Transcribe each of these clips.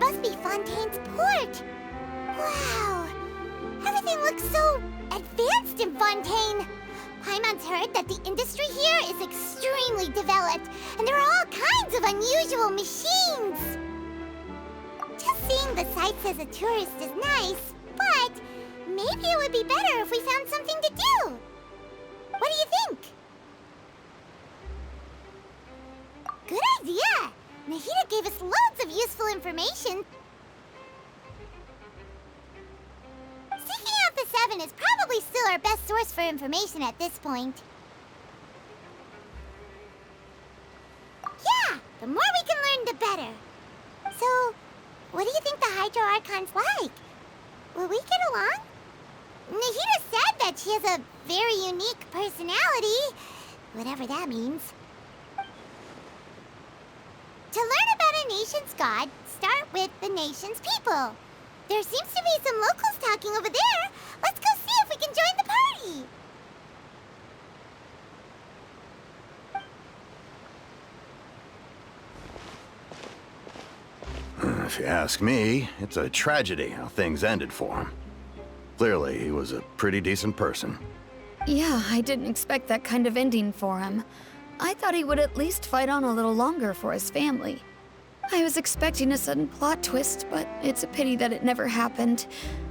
must be Fontaine's port. Wow. Everything looks so advanced in Fontaine. Paimon's heard that the industry here is extremely developed, and there are all kinds of unusual machines. Just seeing the sights as a tourist is nice, but maybe it would be better if we found something to do. What do you think? Good idea! Nahida gave us loads of useful information. Seeking out the Seven is probably still our best source for information at this point. Yeah, the more we can learn, the better. So, what do you think the Hydro Archon's like? Will we get along? Nahida said that she has a very unique personality, whatever that means. To learn about a nation's god, start with the nation's people. There seems to be some locals talking over there. Let's go see if we can join the party. If you ask me, it's a tragedy how things ended for him. Clearly, he was a pretty decent person. Yeah, I didn't expect that kind of ending for him. I thought he would at least fight on a little longer for his family. I was expecting a sudden plot twist, but it's a pity that it never happened.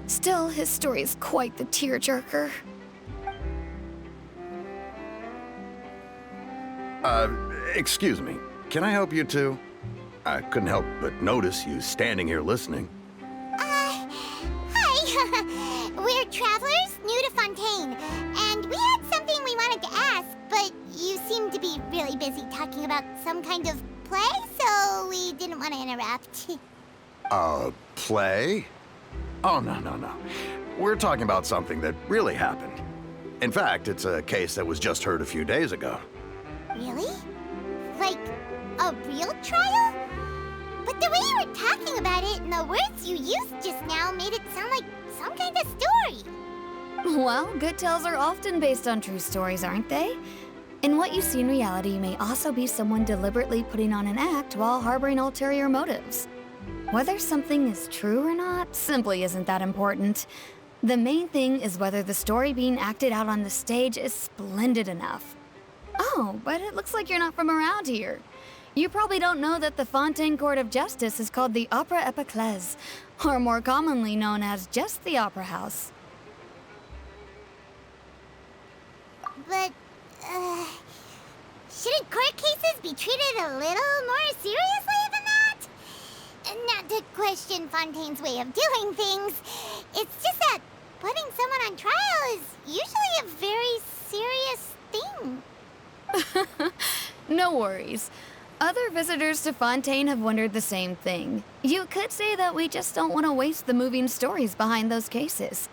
Still, his story is quite the tearjerker. Excuse me. Can I help you two? I couldn't help but notice you standing here listening. Hi. We're travelers new to Fontaine, and we had something we wanted to ask, but you seem to be really busy talking about some kind of play, so we didn't want to interrupt. Play? Oh, no. We're talking about something that really happened. In fact, it's a case that was just heard a few days ago. Really? Like, a real trial? But the way you were talking about it and the words you used just now made it sound like some kind of story. Well, good tales are often based on true stories, aren't they? And what you see in reality may also be someone deliberately putting on an act while harboring ulterior motives. Whether something is true or not simply isn't that important. The main thing is whether the story being acted out on the stage is splendid enough. Oh, but it looks like you're not from around here. You probably don't know that the Fontaine Court of Justice is called the Opera Epiclese, or more commonly known as just the Opera House. But, shouldn't court cases be treated a little more seriously than that? Not to question Fontaine's way of doing things. It's just that putting someone on trial is usually a very serious thing. No worries. Other visitors to Fontaine have wondered the same thing. You could say that we just don't want to waste the moving stories behind those cases.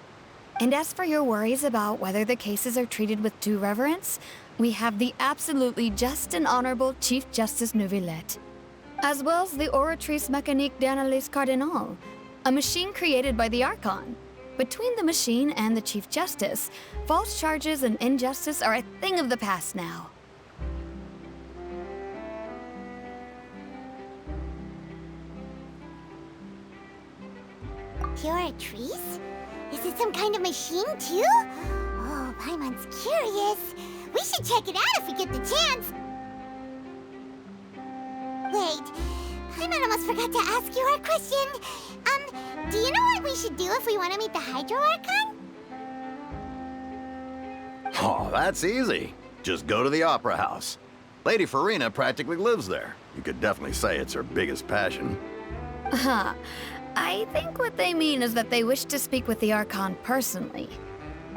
And as for your worries about whether the cases are treated with due reverence, we have the absolutely just and honorable Chief Justice Neuvillette, as well as the Oratrice Mécanique d'Analyse Cardinal, a machine created by the Archon. Between the machine and the Chief Justice, false charges and injustice are a thing of the past now. Oratrice? Is it some kind of machine, too? Oh, Paimon's curious. We should check it out if we get the chance. Wait, Paimon almost forgot to ask you our question. Do you know what we should do if we want to meet the Hydro Archon? Oh, that's easy. Just go to the Opera House. Lady Farina practically lives there. You could definitely say it's her biggest passion. Huh. I think what they mean is that they wish to speak with the Archon personally.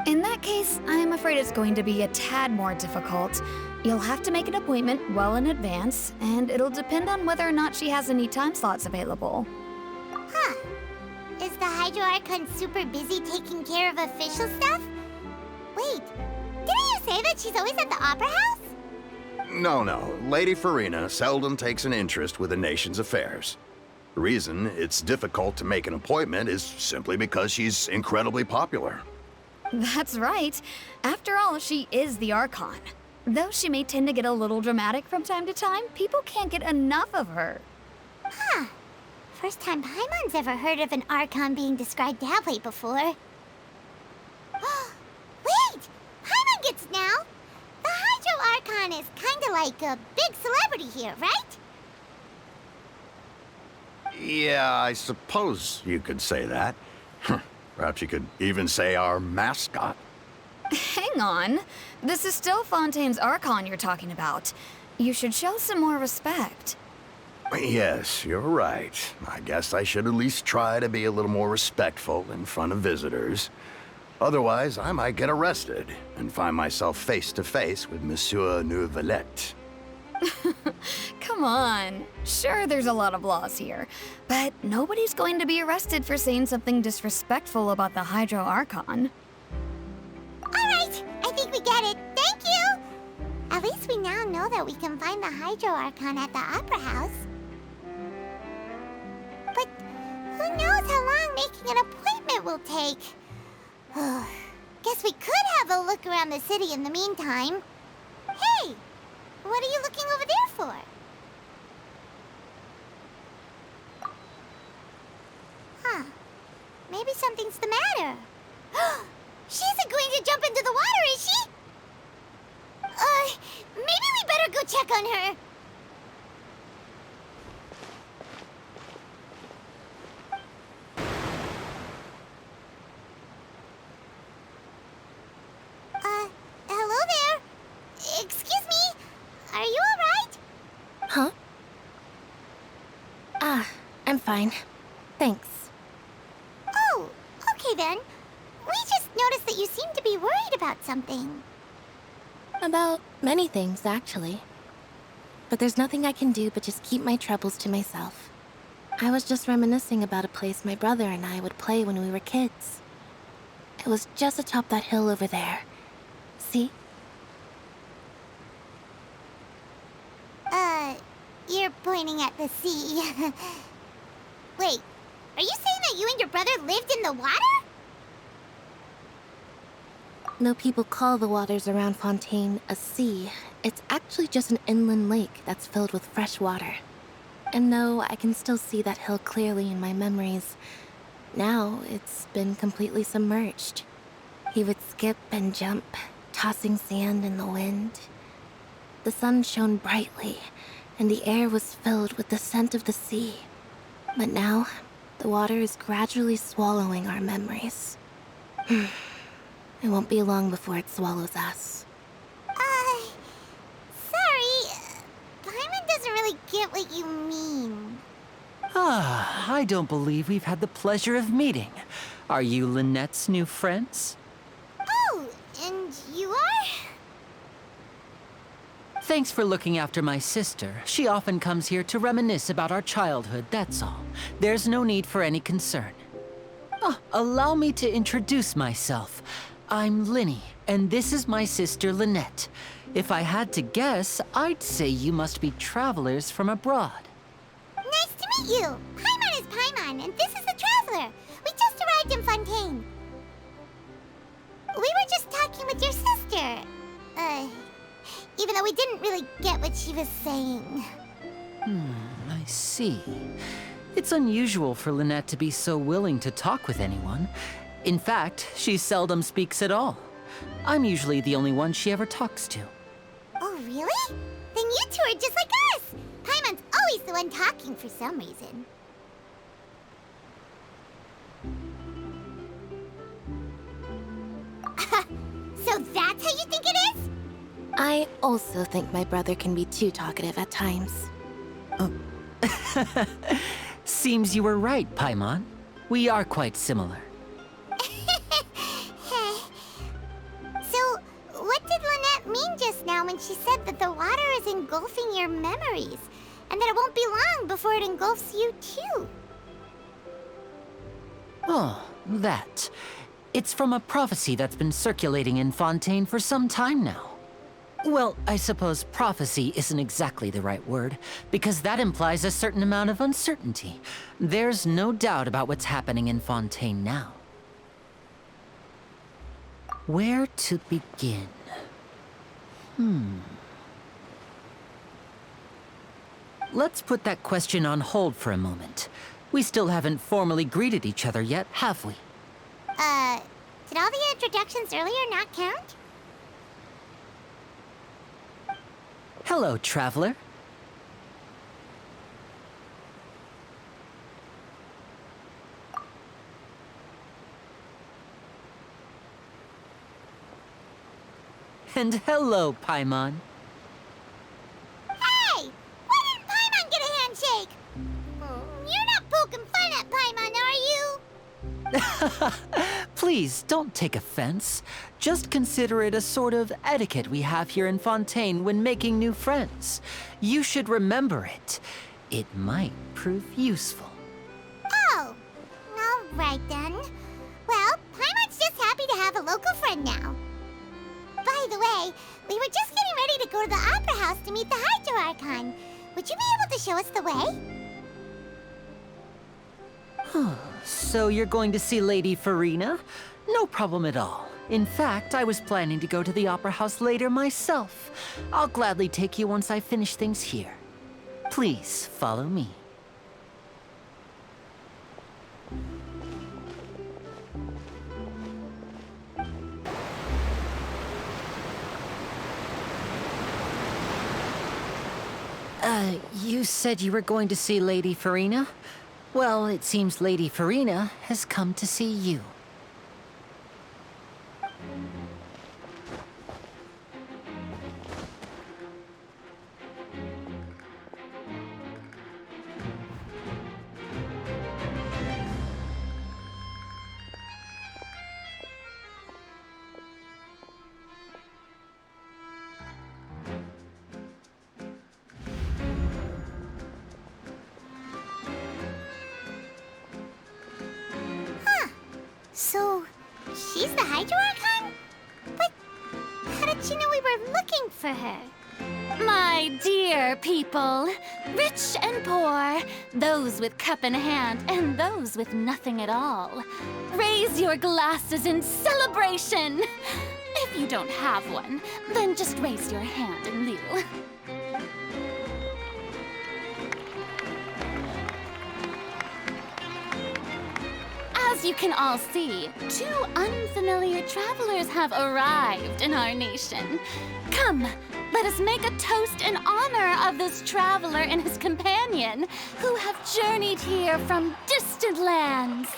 In that case, I'm afraid it's going to be a tad more difficult. You'll have to make an appointment well in advance, and it'll depend on whether or not she has any time slots available. Huh. Is the Hydro Archon super busy taking care of official stuff? Wait, didn't you say that she's always at the Opera House? No. Lady Farina seldom takes an interest with the nation's affairs. The reason it's difficult to make an appointment is simply because she's incredibly popular. That's right. After all, she is the Archon. Though she may tend to get a little dramatic from time to time, people can't get enough of her. Huh. First time Paimon's ever heard of an Archon being described that way before. Wait! Paimon gets now! The Hydro Archon is kinda like a big celebrity here, right? Yeah, I suppose you could say that. Perhaps you could even say our mascot. Hang on. This is still Fontaine's Archon you're talking about. You should show some more respect. Yes, you're right. I guess I should at least try to be a little more respectful in front of visitors. Otherwise, I might get arrested and find myself face to face with Monsieur Neuvillette. Come on. Sure, there's a lot of laws here, but nobody's going to be arrested for saying something disrespectful about the Hydro Archon. Alright, I think we get it. Thank you! At least we now know that we can find the Hydro Archon at the Opera House. But who knows how long making an appointment will take? Guess we could have a look around the city in the meantime. Hey! What are you looking over there for? Huh. Maybe something's the matter. She isn't going to jump into the water, is she? Maybe we better go check on her. Hello there. Excuse me. Are you alright? Huh? I'm fine. Thanks. Oh, okay then. We just noticed that you seem to be worried about something. About many things, actually. But there's nothing I can do but just keep my troubles to myself. I was just reminiscing about a place my brother and I would play when we were kids. It was just atop that hill over there. See? You're pointing at the sea. Wait, are you saying that you and your brother lived in the water? No, people call the waters around Fontaine a sea. It's actually just an inland lake that's filled with fresh water. And no, I can still see that hill clearly in my memories. Now, it's been completely submerged. He would skip and jump, tossing sand in the wind. The sun shone brightly, and the air was filled with the scent of the sea. But now, the water is gradually swallowing our memories. It won't be long before it swallows us. Sorry. Paimon doesn't really get what you mean. I don't believe we've had the pleasure of meeting. Are you Lynette's new friends? Oh, and you are? Thanks for looking after my sister. She often comes here to reminisce about our childhood, that's all. There's no need for any concern. Allow me to introduce myself. I'm Linny, and this is my sister Lynette. If I had to guess, I'd say you must be travelers from abroad. Nice to meet you. Paimon is Paimon, and this is the Traveler. We just arrived in Fontaine. We were just talking with your sister. Even though we didn't really get what she was saying. I see. It's unusual for Lynette to be so willing to talk with anyone. In fact, she seldom speaks at all. I'm usually the only one she ever talks to. Oh, really? Then you two are just like us. Paimon's always the one talking for some reason. So that's how you think it is? I also think my brother can be too talkative at times. Seems you were right, Paimon. We are quite similar. So, what did Lynette mean just now when she said that the water is engulfing your memories, and that it won't be long before it engulfs you too? Oh, that. It's from a prophecy that's been circulating in Fontaine for some time now. Well, I suppose prophecy isn't exactly the right word, because that implies a certain amount of uncertainty. There's no doubt about what's happening in Fontaine now. Where to begin? Let's put that question on hold for a moment. We still haven't formally greeted each other yet, have we? Did all the introductions earlier not count? Hello, traveler. And hello, Paimon. Hey! Why didn't Paimon get a handshake? You're not poking fun at Paimon, are you? Please, don't take offense. Just consider it a sort of etiquette we have here in Fontaine when making new friends. You should remember it. It might prove useful. Oh, all right then. Well, Paimon's just happy to have a local friend now. By the way, we were just getting ready to go to the Opera House to meet the Hydro Archon. Would you be able to show us the way? So you're going to see Lady Farina? No problem at all. In fact, I was planning to go to the Opera House later myself. I'll gladly take you once I finish things here. Please follow me. You said you were going to see Lady Farina? Well, it seems Lady Farina has come to see you. So, she's the Hydro Archon? But how did she know we were looking for her? My dear people, rich and poor, those with cup in hand and those with nothing at all, raise your glasses in celebration. If you don't have one, then just raise your hand in lieu. As you can all see, two unfamiliar travelers have arrived in our nation. Come, let us make a toast in honor of this traveler and his companion who have journeyed here from distant lands.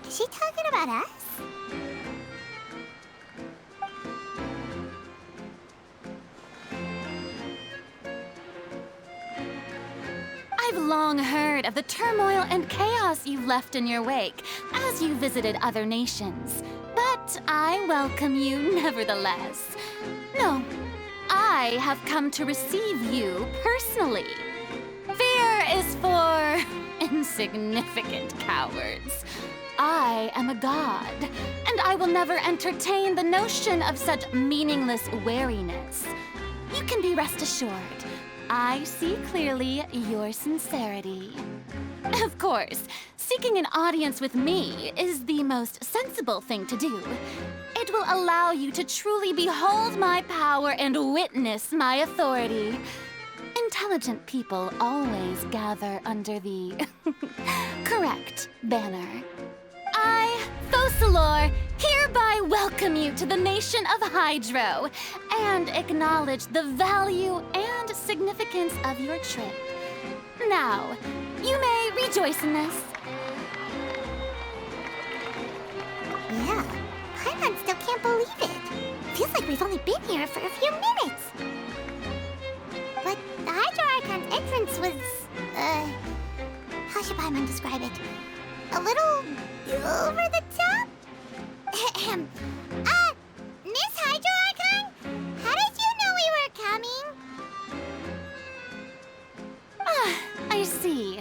Is she talking about us? I've long heard of the turmoil and chaos you left in your wake as you visited other nations. But I welcome you nevertheless. No, I have come to receive you personally. Fear is for insignificant cowards. I am a god, and I will never entertain the notion of such meaningless wariness. You can be rest assured. I see clearly your sincerity. Of course, seeking an audience with me is the most sensible thing to do. It will allow you to truly behold my power and witness my authority. Intelligent people always gather under the correct banner. I, Focalor, hereby welcome you to the nation of Hydro and acknowledge the value and significance of your trip. Now, you may rejoice in this. Yeah, Paimon still can't believe it. Feels like we've only been here for a few minutes. But the Hydro Archon's entrance was, how should Paimon describe it? A little over the top? Miss Hydro Archon? How did you know we were coming? I see.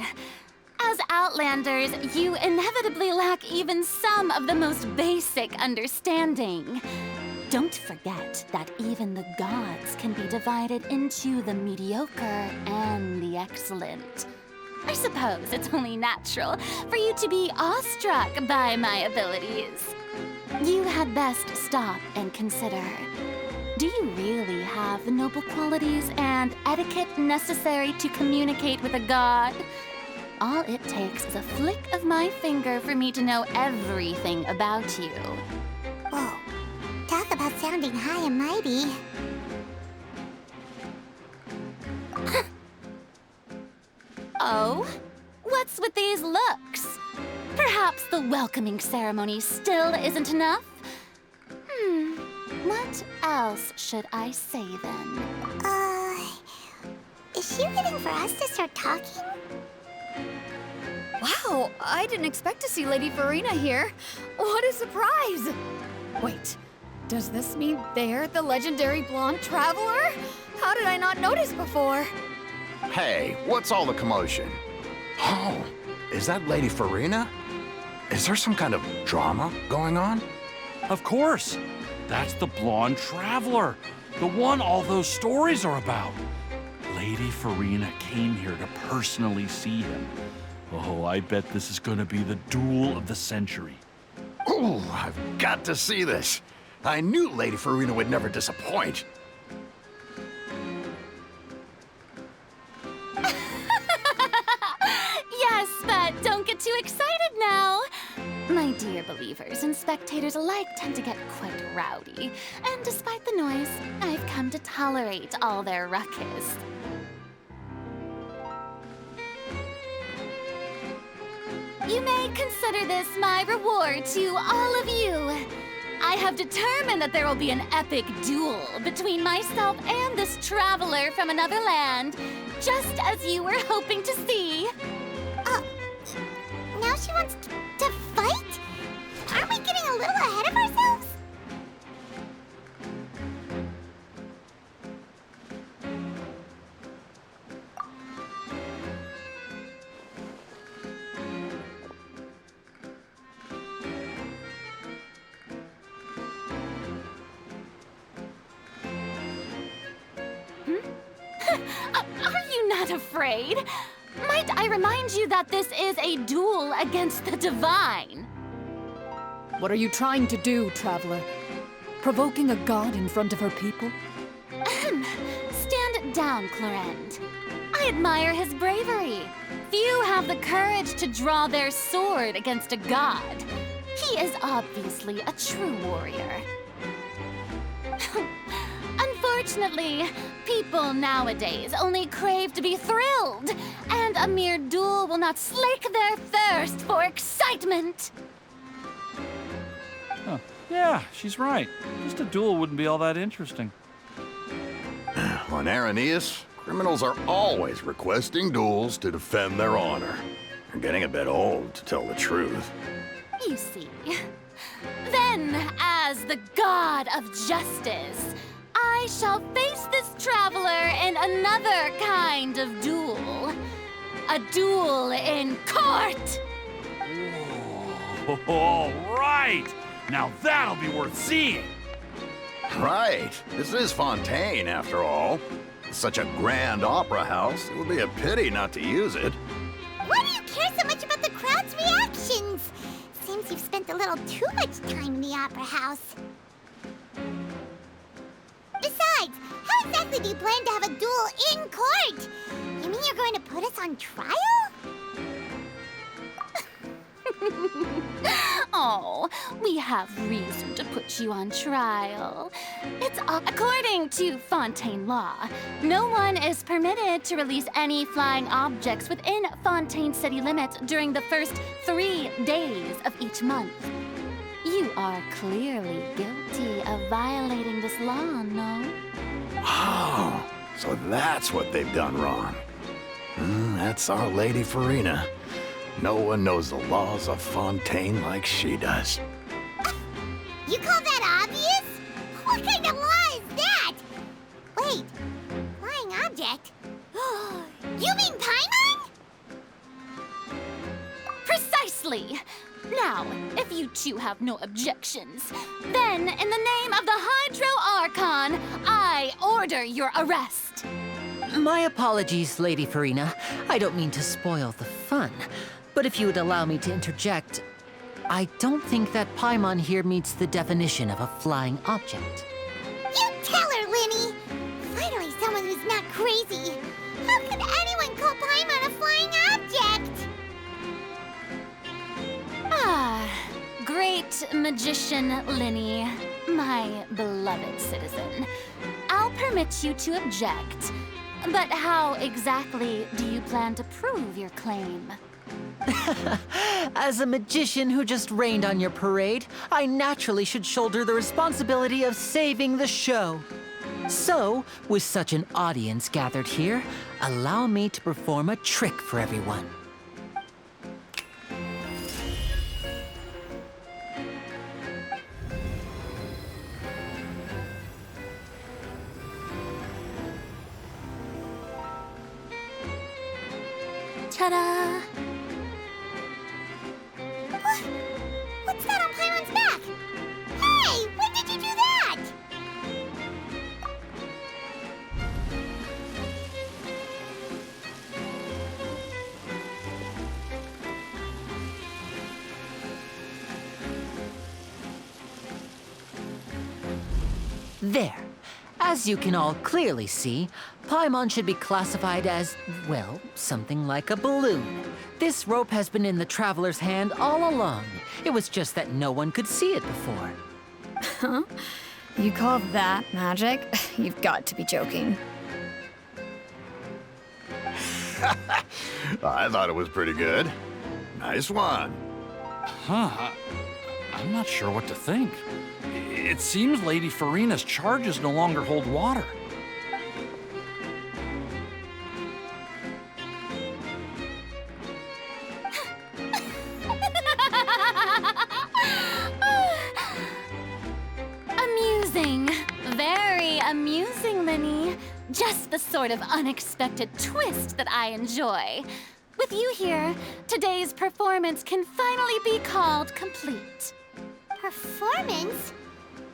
As Outlanders, you inevitably lack even some of the most basic understanding. Don't forget that even the gods can be divided into the mediocre and the excellent. I suppose it's only natural for you to be awestruck by my abilities. You had best stop and consider. Do you really have have the noble qualities and etiquette necessary to communicate with a god. All it takes is a flick of my finger for me to know everything about you. Whoa. Talk about sounding high and mighty. Oh? What's with these looks? Perhaps the welcoming ceremony still isn't enough? What else should I say then? Is she waiting for us to start talking? Wow, I didn't expect to see Lady Farina here. What a surprise! Wait, does this mean they're the legendary blonde traveler? How did I not notice before? Hey, what's all the commotion? Oh, is that Lady Farina? Is there some kind of drama going on? Of course. That's the blonde traveler. The one all those stories are about. Lady Farina came here to personally see him. Oh, I bet this is gonna be the duel of the century. Ooh, I've got to see this. I knew Lady Farina would never disappoint. Yes, but don't get too excited now. My dear believers and spectators alike tend to get quite rowdy, and despite the noise, I've come to tolerate all their ruckus. You may consider this my reward to all of you. I have determined that there will be an epic duel between myself and this traveler from another land, just as you were hoping to see. Now she wants to fight? Aren't we getting a little ahead of ourselves? Are you not afraid? Might I remind you that this is a duel against the divine? What are you trying to do, traveler? Provoking a god in front of her people? Stand down, Clorend. I admire his bravery. Few have the courage to draw their sword against a god. He is obviously a true warrior. Unfortunately, people nowadays only crave to be thrilled, and a mere duel will not slake their thirst for excitement. Huh. Yeah, she's right. Just a duel wouldn't be all that interesting. On Araneus, criminals are always requesting duels to defend their honor. They're getting a bit old, to tell the truth. You see. Then, as the god of justice, I shall face this traveler in another kind of duel. A duel in court! Oh, all right! Now that'll be worth seeing! Right. This is Fontaine, after all. It's such a grand opera house, it would be a pity not to use it. Why do you care so much about the crowd's reactions? Seems you've spent a little too much time in the opera house. Besides, how exactly do you plan to have a duel in court? You mean you're going to put us on trial? Oh, we have reason to put you on trial. It's according to Fontaine law, no one is permitted to release any flying objects within Fontaine city limits during the first 3 days of each month. You are clearly guilty of violating this law, no? Oh, so that's what they've done wrong. That's our Lady Farina. No one knows the laws of Fontaine like she does. You call that obvious? What kind of law is that? Wait, flying object? You mean Paimon? Precisely! Now, if you two have no objections, then in the name of the Hydro Archon, I order your arrest. My apologies, Lady Farina. I don't mean to spoil the fun. But if you would allow me to interject, I don't think that Paimon here meets the definition of a flying object. You tell her, Linny! Magician Linny, my beloved citizen, I'll permit you to object. But how exactly do you plan to prove your claim? As a magician who just rained on your parade, I naturally should shoulder the responsibility of saving the show. So, with such an audience gathered here, allow me to perform a trick for everyone. Ta-da! What's that on Paimon's back? Hey, when did you do that? There. As you can all clearly see, Paimon should be classified as, well, something like a balloon. This rope has been in the Traveler's hand all along. It was just that no one could see it before. Huh? You call that magic? You've got to be joking. I thought it was pretty good. Nice one. Huh, I'm not sure what to think. It seems Lady Farina's charges no longer hold water. Amusing. Very amusing, Linny. Just the sort of unexpected twist that I enjoy. With you here, today's performance can finally be called complete. Performance?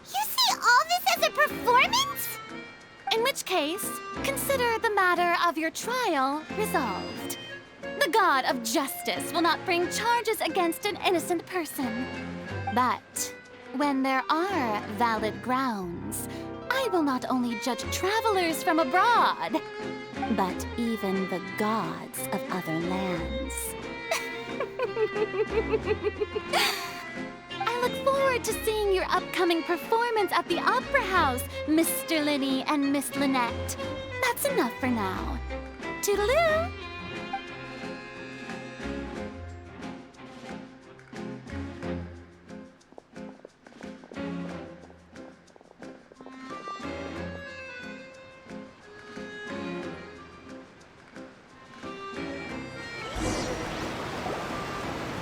You see all this as a performance? In which case, consider the matter of your trial resolved. The god of justice will not bring charges against an innocent person. But when there are valid grounds, I will not only judge travelers from abroad, but even the gods of other lands. I look forward to seeing your upcoming performance at the Opera House, Mr. Linny and Miss Lynette. That's enough for now. Toodaloo!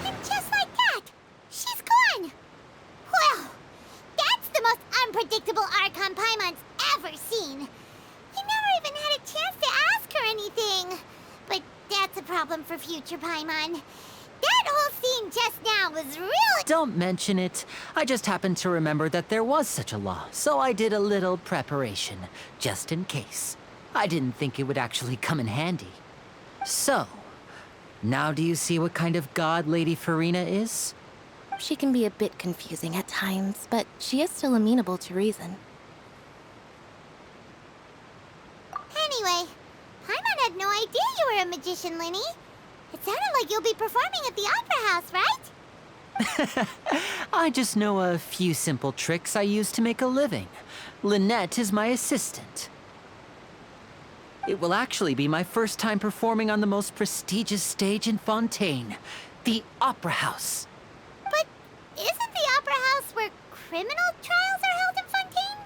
And just like that, she's gone. Well, that's the most unpredictable Archon Paimon's ever seen. He never even had a chance to ask her anything. But that's a problem for future Paimon. That whole scene just now was really... Don't mention it. I just happened to remember that there was such a law, so I did a little preparation, just in case. I didn't think it would actually come in handy. So, now do you see what kind of god Lady Farina is? She can be a bit confusing at times, but she is still amenable to reason. Anyway, Paimon had no idea you were a magician, Linny. It sounded like you'll be performing at the Opera House, right? I just know a few simple tricks I use to make a living. Lynette is my assistant. It will actually be my first time performing on the most prestigious stage in Fontaine, the Opera House. But isn't the Opera House where criminal trials are held in Fontaine?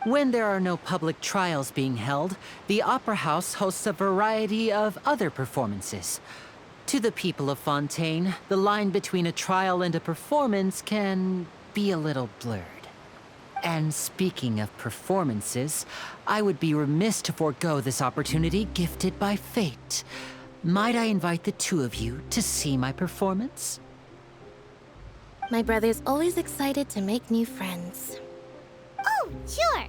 When there are no public trials being held, the Opera House hosts a variety of other performances. To the people of Fontaine, the line between a trial and a performance can be a little blurred. And speaking of performances, I would be remiss to forego this opportunity gifted by fate. Might I invite the two of you to see my performance? My brother's always excited to make new friends. Oh, sure.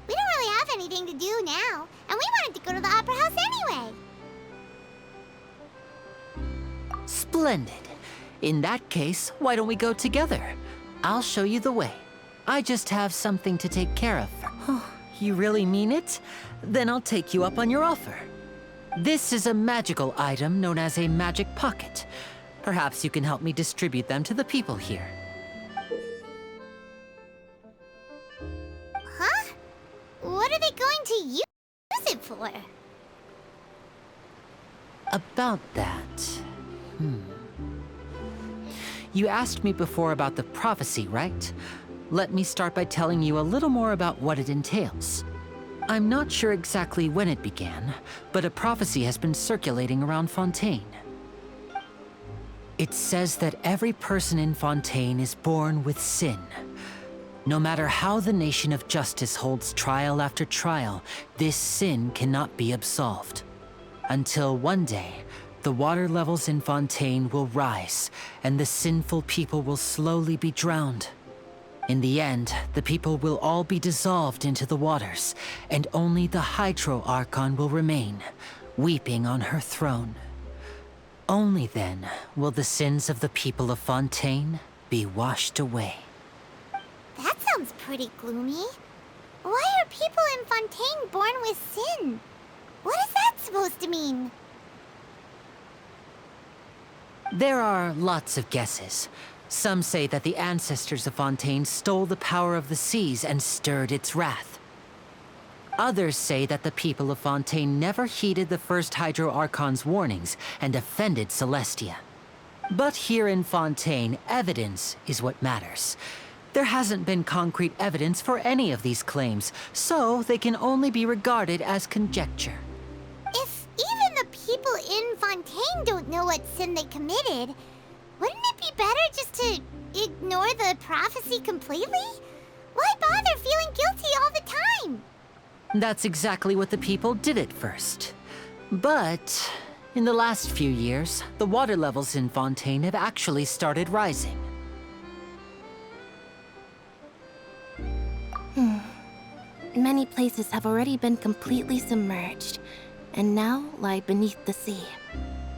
We don't really have anything to do now, and we wanted to go to the Opera House anyway. Splendid. In that case, why don't we go together? I'll show you the way. I just have something to take care of. Oh, you really mean it? Then I'll take you up on your offer. This is a magical item known as a magic pocket. Perhaps you can help me distribute them to the people here. Huh? What are they going to use it for? About that... You asked me before about the prophecy, right? Let me start by telling you a little more about what it entails. I'm not sure exactly when it began, but a prophecy has been circulating around Fontaine. It says that every person in Fontaine is born with sin. No matter how the nation of justice holds trial after trial, this sin cannot be absolved. Until one day, the water levels in Fontaine will rise, and the sinful people will slowly be drowned. In the end, the people will all be dissolved into the waters, and only the Hydro Archon will remain, weeping on her throne. Only then will the sins of the people of Fontaine be washed away. That sounds pretty gloomy. Why are people in Fontaine born with sin? What is that supposed to mean? There are lots of guesses. Some say that the ancestors of Fontaine stole the power of the seas and stirred its wrath. Others say that the people of Fontaine never heeded the first Hydro Archon's warnings and offended Celestia. But here in Fontaine, evidence is what matters. There hasn't been concrete evidence for any of these claims, so they can only be regarded as conjecture. If even the people in Fontaine don't know what sin they committed, wouldn't it be better just to ignore the prophecy completely? Why bother feeling guilty all the time? That's exactly what the people did at first. But in the last few years, the water levels in Fontaine have actually started rising. Many places have already been completely submerged, and now lie beneath the sea.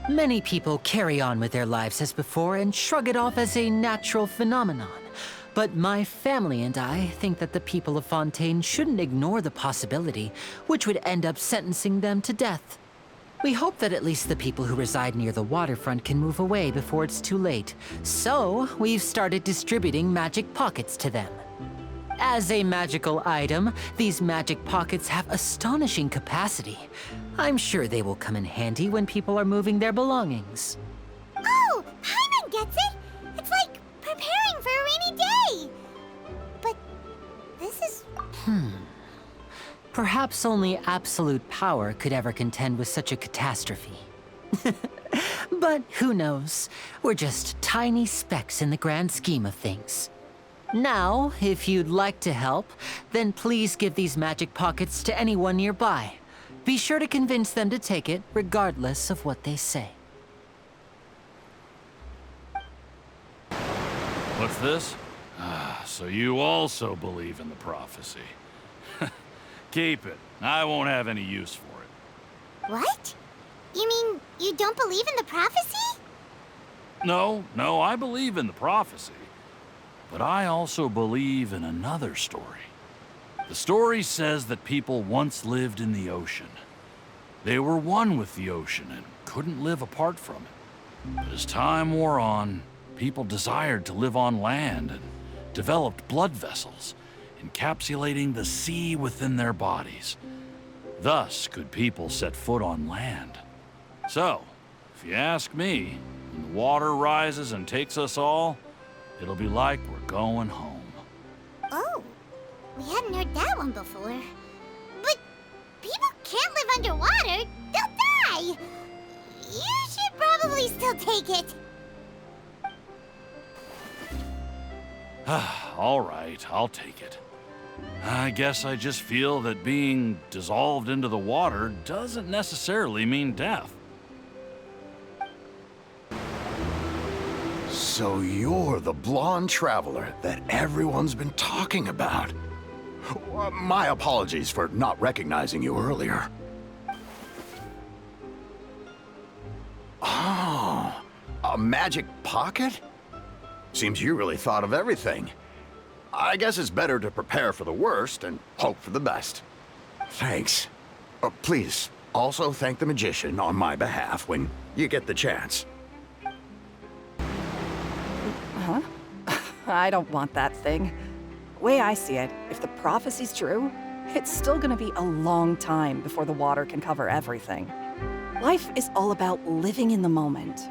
Many people carry on with their lives as before and shrug it off as a natural phenomenon. But my family and I think that the people of Fontaine shouldn't ignore the possibility, which would end up sentencing them to death. We hope that at least the people who reside near the waterfront can move away before it's too late. So, we've started distributing magic pockets to them. As a magical item, these magic pockets have astonishing capacity. I'm sure they will come in handy when people are moving their belongings. Oh, Paimon gets it! It's like preparing for a rainy day! But this is... Perhaps only absolute power could ever contend with such a catastrophe. But who knows? We're just tiny specks in the grand scheme of things. Now, if you'd like to help, then please give these magic pockets to anyone nearby. Be sure to convince them to take it, regardless of what they say. What's this? So you also believe in the prophecy. Keep it. I won't have any use for it. What? You mean you don't believe in the prophecy? No, I believe in the prophecy. But I also believe in another story. The story says that people once lived in the ocean. They were one with the ocean and couldn't live apart from it. But as time wore on, people desired to live on land and developed blood vessels, encapsulating the sea within their bodies. Thus could people set foot on land. So, if you ask me, when the water rises and takes us all, it'll be like we're going home. Oh, we hadn't heard that one before. But people can't live underwater. They'll die. You should probably still take it. All right, I'll take it. I guess I just feel that being dissolved into the water doesn't necessarily mean death. So you're the blonde traveler that everyone's been talking about. My apologies for not recognizing you earlier. Oh, a magic pocket? Seems you really thought of everything. I guess it's better to prepare for the worst and hope for the best. Thanks. Please, also thank the magician on my behalf when you get the chance. I don't want that thing. Way I see it, if the prophecy's true, it's still gonna be a long time before the water can cover everything. Life is all about living in the moment.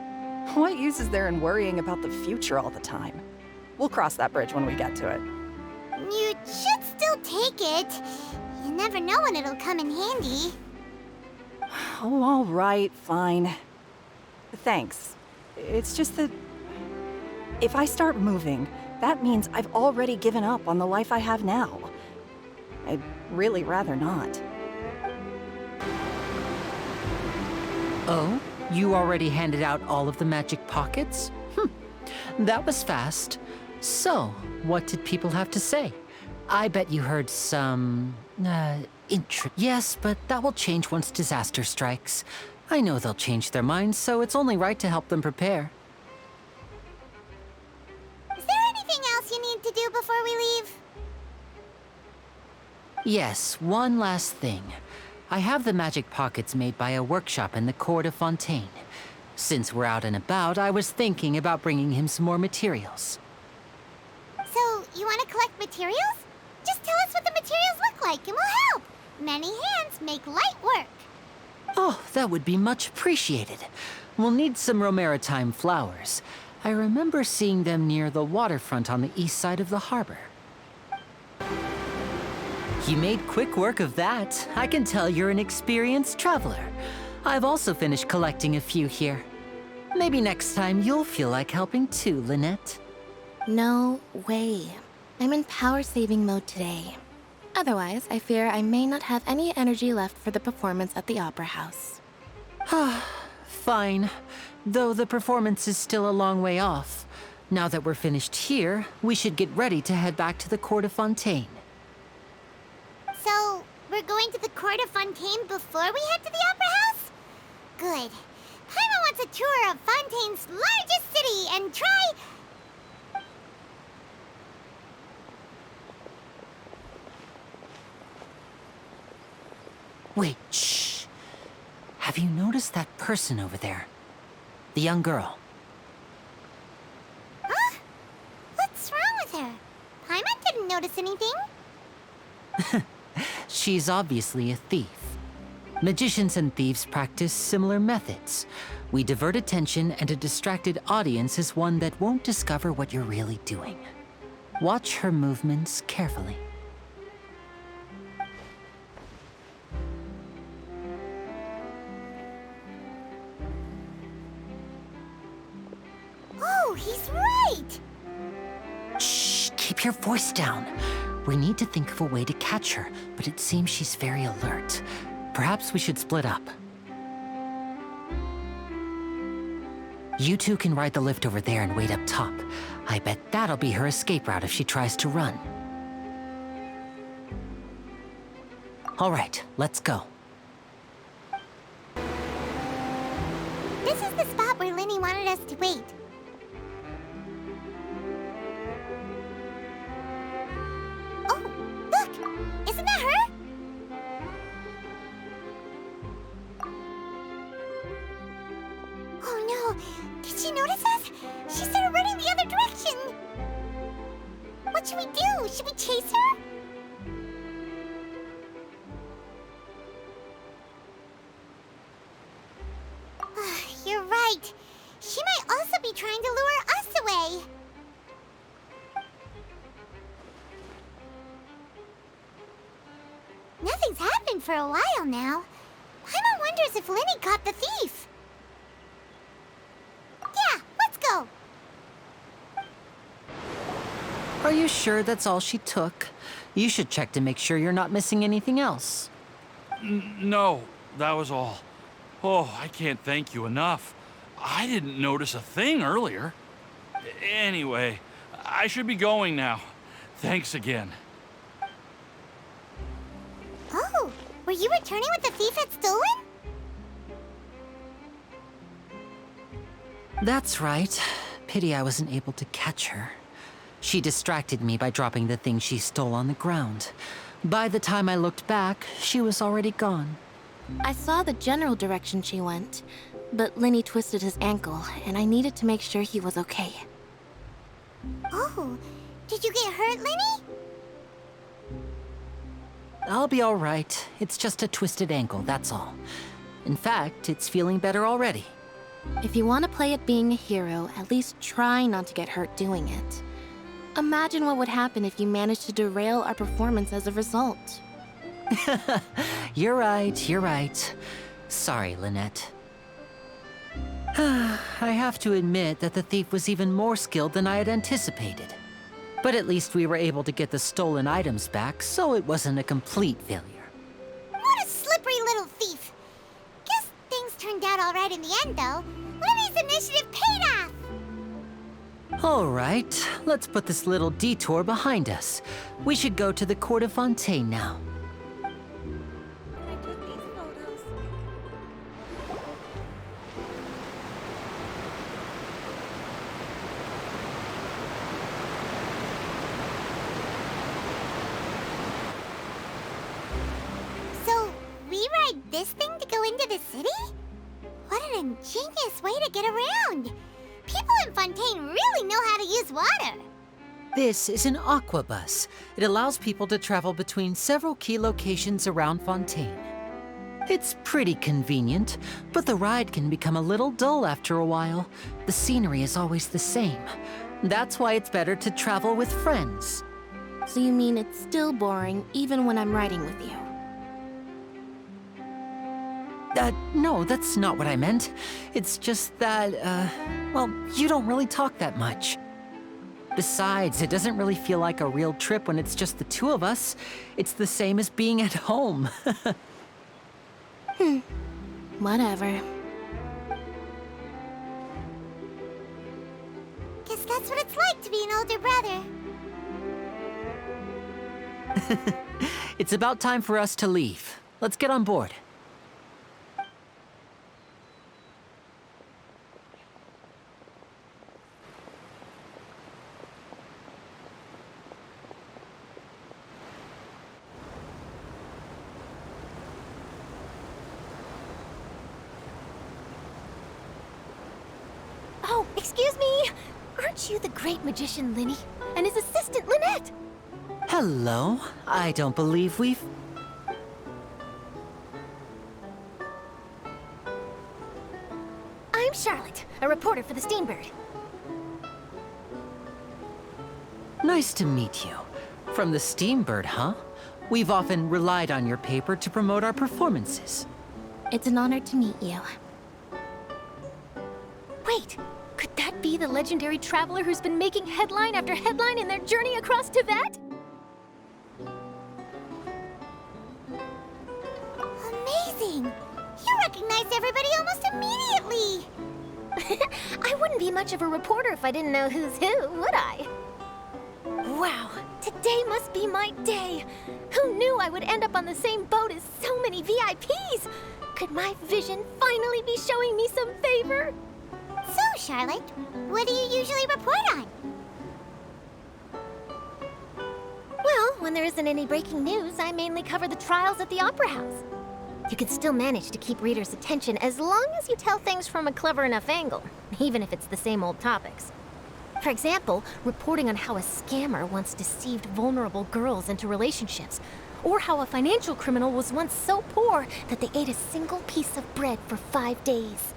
What use is there in worrying about the future all the time? We'll cross that bridge when we get to it. You should still take it. You never know when it'll come in handy. Oh, all right, fine. Thanks. It's just that if I start moving, that means I've already given up on the life I have now. I'd really rather not. Oh? You already handed out all of the magic pockets? That was fast. So, what did people have to say? I bet you heard some... Yes, but that will change once disaster strikes. I know they'll change their minds, so it's only right to help them prepare. Is there anything else you need to do before we leave? Yes, one last thing. I have the magic pockets made by a workshop in the court of Fontaine. Since we're out and about, I was thinking about bringing him some more materials. So, you want to collect materials? Just tell us what the materials look like and we'll help. Many hands make light work. Oh, that would be much appreciated. We'll need some Romaritime flowers. I remember seeing them near the waterfront on the east side of the harbor. You made quick work of that. I can tell you're an experienced traveler. I've also finished collecting a few here. Maybe next time you'll feel like helping too, Lynette. No way. I'm in power-saving mode today. Otherwise, I fear I may not have any energy left for the performance at the Opera House. Fine. Though the performance is still a long way off. Now that we're finished here, we should get ready to head back to the court of Fontaine. So, we're going to the court of Fontaine before we head to the Opera House? Good. Paimon wants a tour of Fontaine's largest city and try... Wait, shh. Have you noticed that person over there? The young girl. Huh? What's wrong with her? Paimon didn't notice anything. She's obviously a thief. Magicians and thieves practice similar methods. We divert attention, and a distracted audience is one that won't discover what you're really doing. Watch her movements carefully. Oh, he's right! Shh, keep your voice down. We need to think of a way to catch her, but it seems she's very alert. Perhaps we should split up. You two can ride the lift over there and wait up top. I bet that'll be her escape route if she tries to run. All right, let's go. This is the spot where Linny wanted us to wait. Oh, look! Isn't that her? Oh no! Did she notice us? She started running the other direction! What should we do? Should we chase her? You're right. She might also be trying to lure us away. Nothing's happened for a while now. Paimon wonders if Linny caught the thief. Yeah, let's go. Are you sure that's all she took? You should check to make sure you're not missing anything else. No, that was all. Oh, I can't thank you enough. I didn't notice a thing earlier. Anyway, I should be going now. Thanks again. Oh, were you returning what the thief had stolen? That's right. Pity I wasn't able to catch her. She distracted me by dropping the thing she stole on the ground. By the time I looked back, she was already gone. I saw the general direction she went, but Linny twisted his ankle, and I needed to make sure he was okay. Oh, did you get hurt, Lenny? I'll be all right. It's just a twisted ankle, that's all. In fact, it's feeling better already. If you want to play at being a hero, at least try not to get hurt doing it. Imagine what would happen if you managed to derail our performance as a result. You're right. Sorry, Lynette. I have to admit that the thief was even more skilled than I had anticipated. But at least we were able to get the stolen items back, so it wasn't a complete failure. What a slippery little thief. Guess things turned out all right in the end, though. Lenny's initiative paid off. All right, let's put this little detour behind us. We should go to the court of Fontaine now. So, we ride this thing to go into the city? What an ingenious way to get around. People in Fontaine really know how to use water. This is an aquabus. It allows people to travel between several key locations around Fontaine. It's pretty convenient, but the ride can become a little dull after a while. The scenery is always the same. That's why it's better to travel with friends. So you mean it's still boring even when I'm riding with you? No, that's not what I meant. It's just that, well, you don't really talk that much. Besides, it doesn't really feel like a real trip when it's just the two of us. It's the same as being at home. Whatever. Guess that's what it's like to be an older brother. It's about time for us to leave. Let's get on board. Oh, excuse me! Aren't you the great magician Linny? And his assistant Lynette? Hello. I don't believe we've... I'm Charlotte, a reporter for the Steambird. Nice to meet you. From the Steambird, huh? We've often relied on your paper to promote our performances. It's an honor to meet you. Wait, could that be the legendary traveler who's been making headline after headline in their journey across Tibet? Amazing! You recognized everybody almost immediately! I wouldn't be much of a reporter if I didn't know who's who, would I? Wow, today must be my day! Who knew I would end up on the same boat as so many VIPs? Could my vision finally be showing me some favor? So, Charlotte, what do you usually report on? Well, when there isn't any breaking news, I mainly cover the trials at the Opera House. You can still manage to keep readers' attention as long as you tell things from a clever enough angle, even if it's the same old topics. For example, reporting on how a scammer once deceived vulnerable girls into relationships, or how a financial criminal was once so poor that they ate a single piece of bread for 5 days.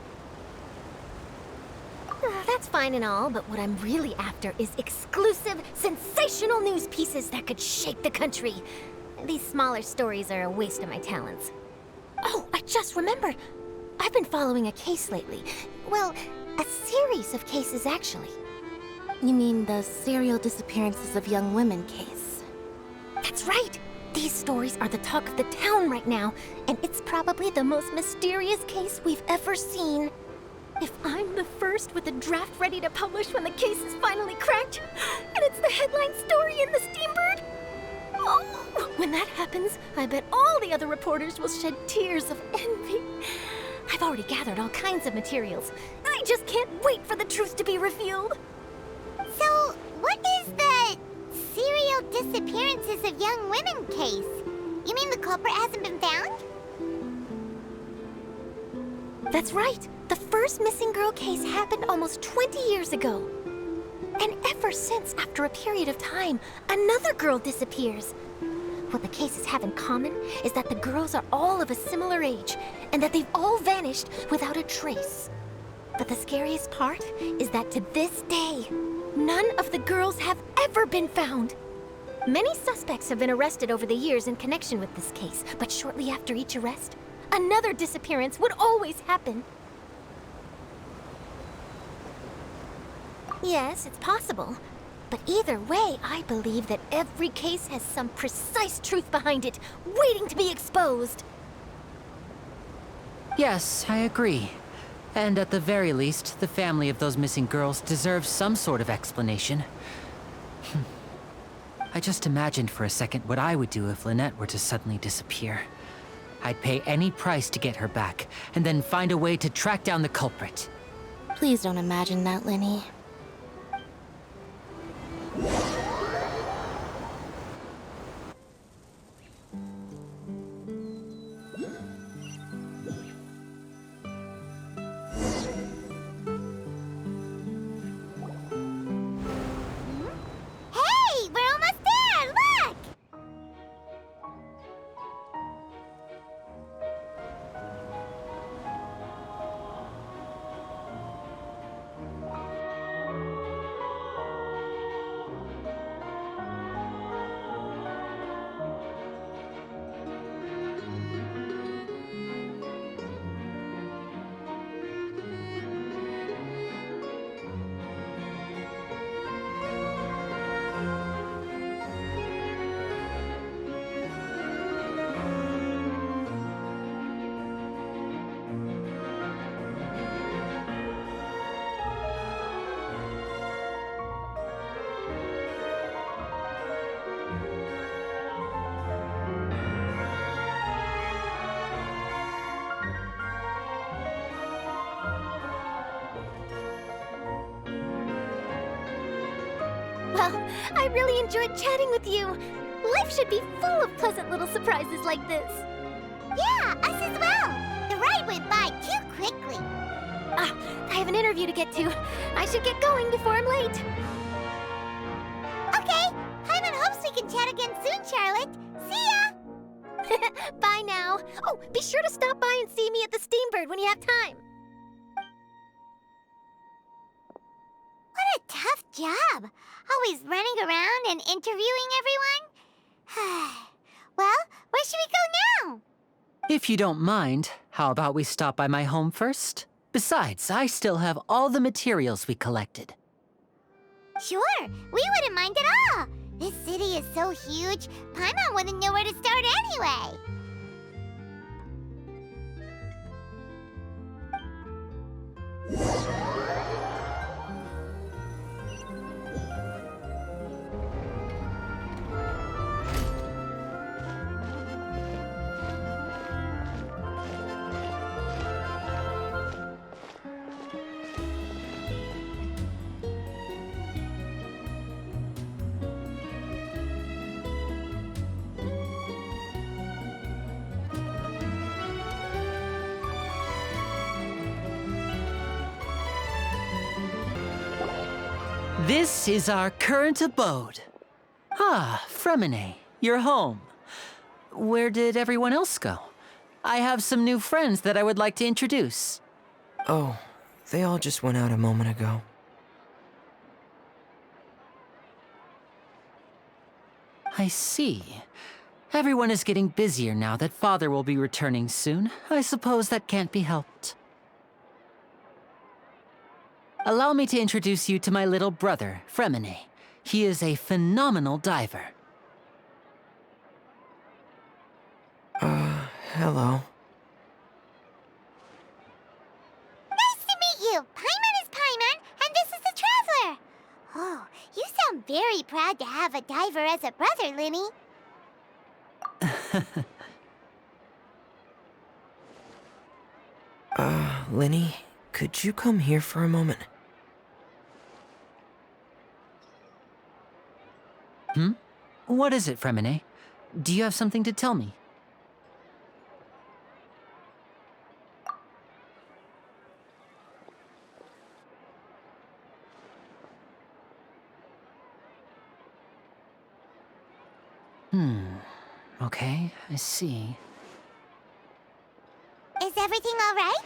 That's fine and all, but what I'm really after is exclusive, sensational news pieces that could shake the country. These smaller stories are a waste of my talents. Oh, I just remembered. I've been following a case lately. Well, a series of cases, actually. You mean the serial disappearances of young women case? That's right! These stories are the talk of the town right now, and it's probably the most mysterious case we've ever seen. If I'm the first with a draft ready to publish when the case is finally cracked, and it's the headline story in the Steambird, oh, when that happens, I bet all the other reporters will shed tears of envy. I've already gathered all kinds of materials. I just can't wait for the truth to be revealed. So, what is the serial disappearances of young women case? You mean the culprit hasn't been found? That's right. The first missing girl case happened almost 20 years ago. And ever since, after a period of time, another girl disappears. What the cases have in common is that the girls are all of a similar age, and that they've all vanished without a trace. But the scariest part is that to this day, none of the girls have ever been found. Many suspects have been arrested over the years in connection with this case, but shortly after each arrest, another disappearance would always happen. Yes, it's possible. But either way, I believe that every case has some precise truth behind it, waiting to be exposed. Yes, I agree. And at the very least, the family of those missing girls deserves some sort of explanation. I just imagined for a second what I would do if Lynette were to suddenly disappear. I'd pay any price to get her back, and then find a way to track down the culprit. Please don't imagine that, Linny. Hey, we're almost there! Look! Well, I really enjoyed chatting with you. Life should be full of pleasant little surprises like this. Yeah, us as well. The ride went by too quickly. I have an interview to get to. I should get going before I'm late. Okay, Hyman hopes we can chat again soon, Charlotte. See ya! Bye now. Oh, be sure to stop by and see me at the Steambird when you have time. What a tough job. Always running around and interviewing everyone. Well, where should we go now? If you don't mind, how about we stop by my home first? Besides, I still have all the materials we collected. Sure, we wouldn't mind at all. This city is so huge, Paimon wouldn't know where to start anyway. This is our current abode. Ah, Fremine, you're home. Where did everyone else go? I have some new friends that I would like to introduce. Oh, they all just went out a moment ago. I see. Everyone is getting busier now that Father will be returning soon. I suppose that can't be helped. Allow me to introduce you to my little brother, Fremine. He is a phenomenal diver. Hello. Nice to meet you. Paimon is Paimon, and this is the Traveler. Oh, you sound very proud to have a diver as a brother, Linny. Linny, could you come here for a moment? What is it, Fremine? Do you have something to tell me? Okay, I see. Is everything all right?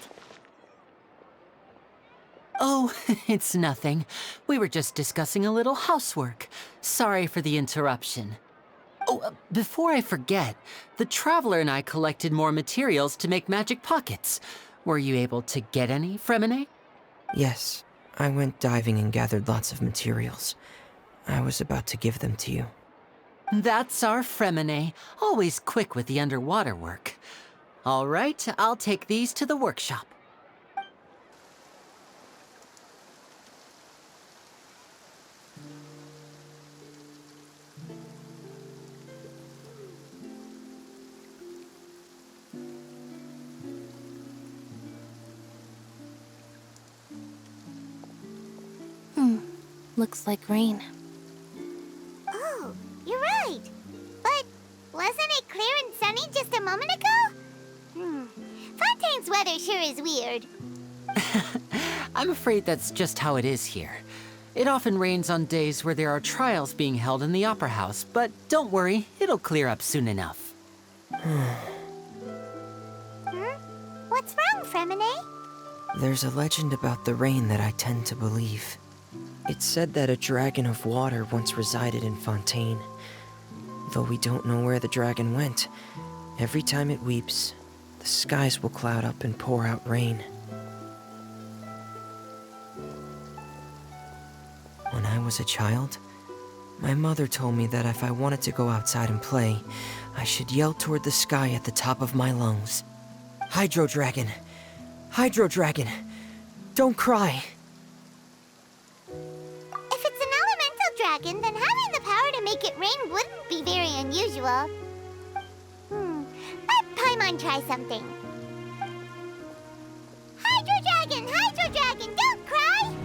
Oh, it's nothing. We were just discussing a little housework. Sorry for the interruption. Oh, before I forget, the Traveler and I collected more materials to make magic pockets. Were you able to get any, Fremine? Yes, I went diving and gathered lots of materials. I was about to give them to you. That's our Fremine, always quick with the underwater work. All right, I'll take these to the workshop. Looks like rain. Oh, you're right. But wasn't it clear and sunny just a moment ago? Fontaine's weather sure is weird. I'm afraid that's just how it is here. It often rains on days where there are trials being held in the Opera House, but don't worry, it'll clear up soon enough. What's wrong, Fremine? There's a legend about the rain that I tend to believe. It's said that a dragon of water once resided in Fontaine. Though we don't know where the dragon went, every time it weeps, the skies will cloud up and pour out rain. When I was a child, my mother told me that if I wanted to go outside and play, I should yell toward the sky at the top of my lungs. Hydro Dragon! Hydro Dragon! Don't cry! If it's an elemental dragon, then having the power to make it rain wouldn't be very unusual. Let Paimon try something. Hydro Dragon, don't cry!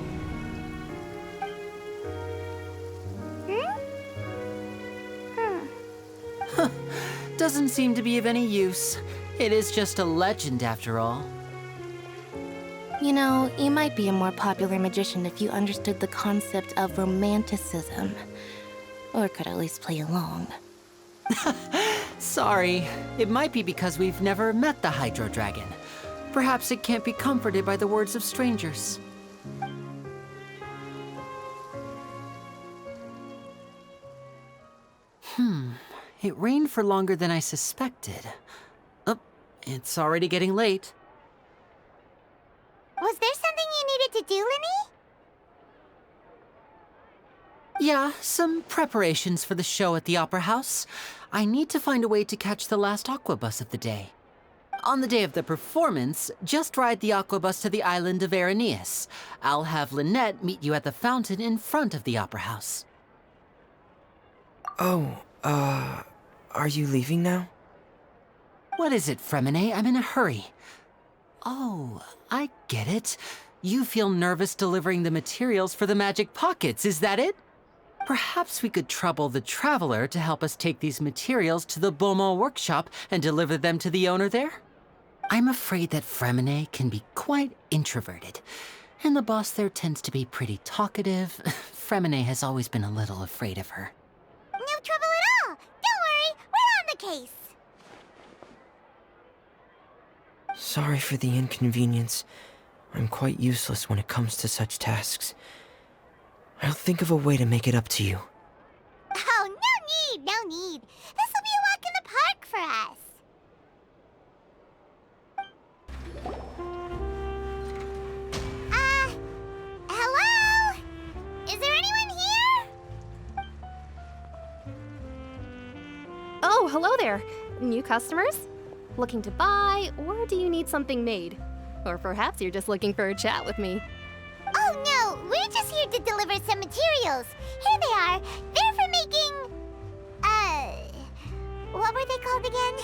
Doesn't seem to be of any use. It is just a legend after all. You know, you might be a more popular magician if you understood the concept of romanticism. Or could at least play along. Sorry, it might be because we've never met the Hydro Dragon. Perhaps it can't be comforted by the words of strangers. It rained for longer than I suspected. Oh, it's already getting late. Was there something you needed to do, Linny? Yeah, some preparations for the show at the Opera House. I need to find a way to catch the last aquabus of the day. On the day of the performance, just ride the aquabus to the island of Aeneas. I'll have Lynette meet you at the fountain in front of the Opera House. Oh, are you leaving now? What is it, Fremine? I'm in a hurry. Oh, I get it. You feel nervous delivering the materials for the magic pockets, is that it? Perhaps we could trouble the Traveler to help us take these materials to the Beaumont workshop and deliver them to the owner there? I'm afraid that Fremine can be quite introverted, and the boss there tends to be pretty talkative. Fremine has always been a little afraid of her. No trouble at all. Don't worry, we're on the case. Sorry for the inconvenience. I'm quite useless when it comes to such tasks. I'll think of a way to make it up to you. Oh, no need. This will be a walk in the park for us. Hello? Is there anyone here? Oh, hello there. New customers? Looking to buy, or do you need something made? Or perhaps you're just looking for a chat with me. Oh no, we're just here to deliver some materials. Here they are. They're for making... what were they called again?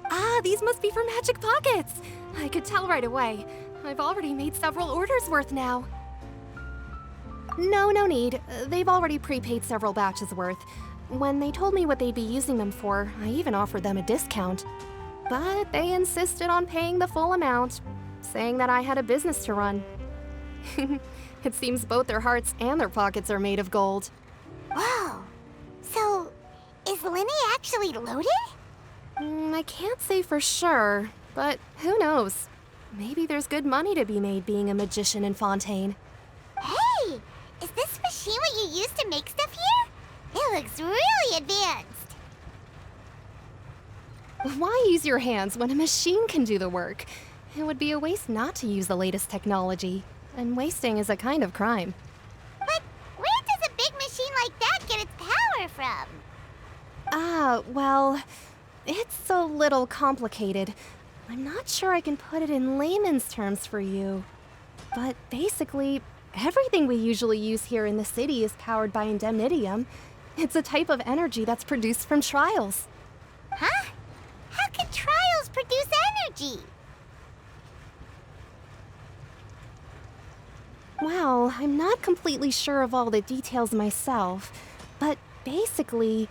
Ah, these must be for magic pockets. I could tell right away. I've already made several orders worth now. No need. They've already prepaid several batches worth. When they told me what they'd be using them for, I even offered them a discount. But they insisted on paying the full amount, saying that I had a business to run. It seems both their hearts and their pockets are made of gold. Whoa. So, is Linny actually really loaded? I can't say for sure, but who knows? Maybe there's good money to be made being a magician in Fontaine. Hey! Is this machine what you use to make stuff here? It looks really advanced. Why use your hands when a machine can do the work? It would be a waste not to use the latest technology, and wasting is a kind of crime. But where does a big machine like that get its power from? Well, it's a little complicated. I'm not sure I can put it in layman's terms for you. But basically, everything we usually use here in the city is powered by indemnitium. It's a type of energy that's produced from trials. Huh? How can trials produce energy? Well, I'm not completely sure of all the details myself, but basically,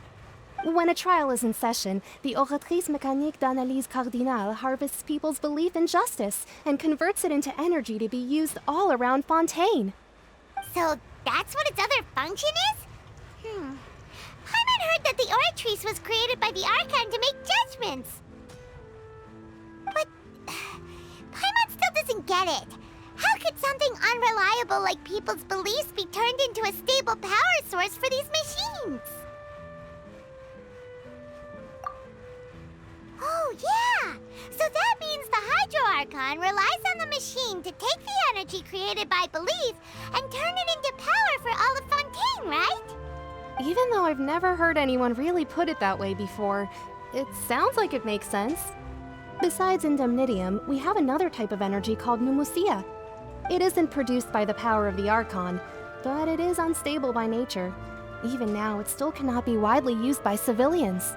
when a trial is in session, the oratrice mécanique d'analyse cardinale harvests people's belief in justice and converts it into energy to be used all around Fontaine. So that's what its other function is? Paimon heard that the oratrice was created by the Archon to make judgments. But Paimon still doesn't get it. How could something unreliable like people's beliefs be turned into a stable power source for these machines? Oh, yeah! So that means the Hydro Archon relies on the machine to take the energy created by belief and turn it into power for all of Fontaine, right? Even though I've never heard anyone really put it that way before, it sounds like it makes sense. Besides indemnitium, we have another type of energy called pneumosia. It isn't produced by the power of the Archon, but it is unstable by nature. Even now, it still cannot be widely used by civilians.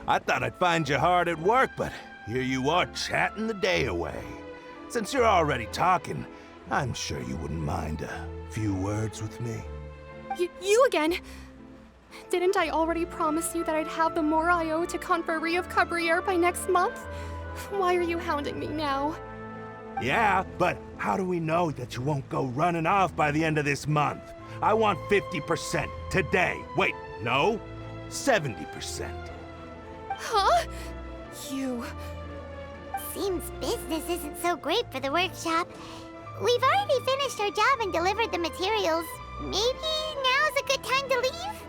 I thought I'd find you hard at work, but here you are chatting the day away. Since you're already talking, I'm sure you wouldn't mind a few words with me. You again? Didn't I already promise you that I'd have the more I owe to Confrérie of Cabriere by next month? Why are you hounding me now? Yeah, but how do we know that you won't go running off by the end of this month? I want 50% today. Wait, no, 70%. Huh? You... Seems business isn't so great for the workshop. We've already finished our job and delivered the materials. Maybe now's a good time to leave?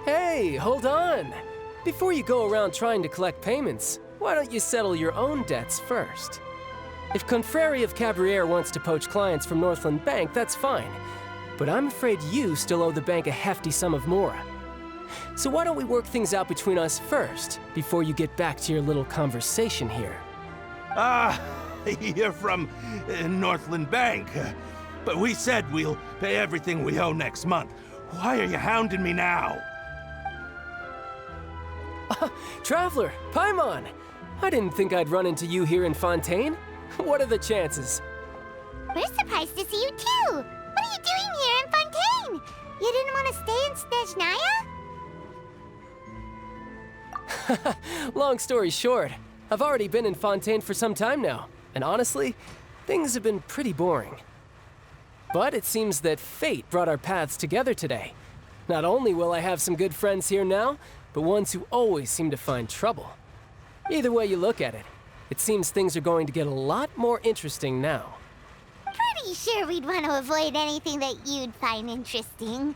Hey, hold on! Before you go around trying to collect payments, why don't you settle your own debts first? If Confrérie of Cabriere wants to poach clients from Northland Bank, that's fine. But I'm afraid you still owe the bank a hefty sum of mora. So why don't we work things out between us first, before you get back to your little conversation here? You're from Northland Bank. But we said we'll pay everything we owe next month. Why are you hounding me now? Traveler, Paimon! I didn't think I'd run into you here in Fontaine. What are the chances? We're surprised to see you too! What are you doing here in Fontaine? You didn't want to stay in Snezhnaya? Long story short, I've already been in Fontaine for some time now, and honestly, things have been pretty boring. But it seems that fate brought our paths together today. Not only will I have some good friends here now, but ones who always seem to find trouble. Either way you look at it, it seems things are going to get a lot more interesting now. Pretty sure we'd want to avoid anything that you'd find interesting.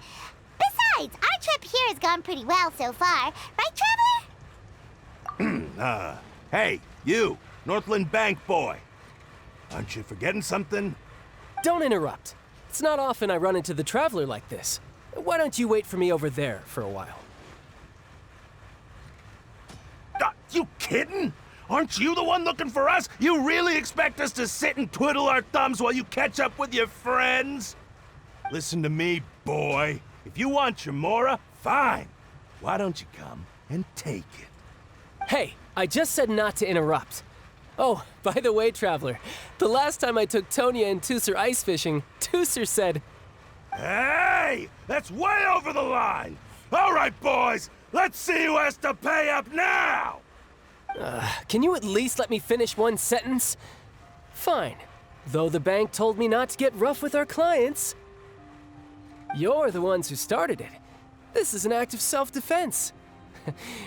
Besides, our trip here has gone pretty well so far, right, Traveler? Hey, you, Northland Bank boy. Aren't you forgetting something? Don't interrupt. It's not often I run into the Traveler like this. Why don't you wait for me over there for a while? You kidding? Aren't you the one looking for us? You really expect us to sit and twiddle our thumbs while you catch up with your friends? Listen to me, boy. If you want your mora, fine. Why don't you come and take it? Hey, I just said not to interrupt. Oh, by the way, Traveler, the last time I took Tonya and Tusser ice fishing, Tusser said... Hey! That's way over the line! All right, boys, let's see who has to pay up now! Can you at least let me finish one sentence? Fine. Though the bank told me not to get rough with our clients. You're the ones who started it. This is an act of self-defense.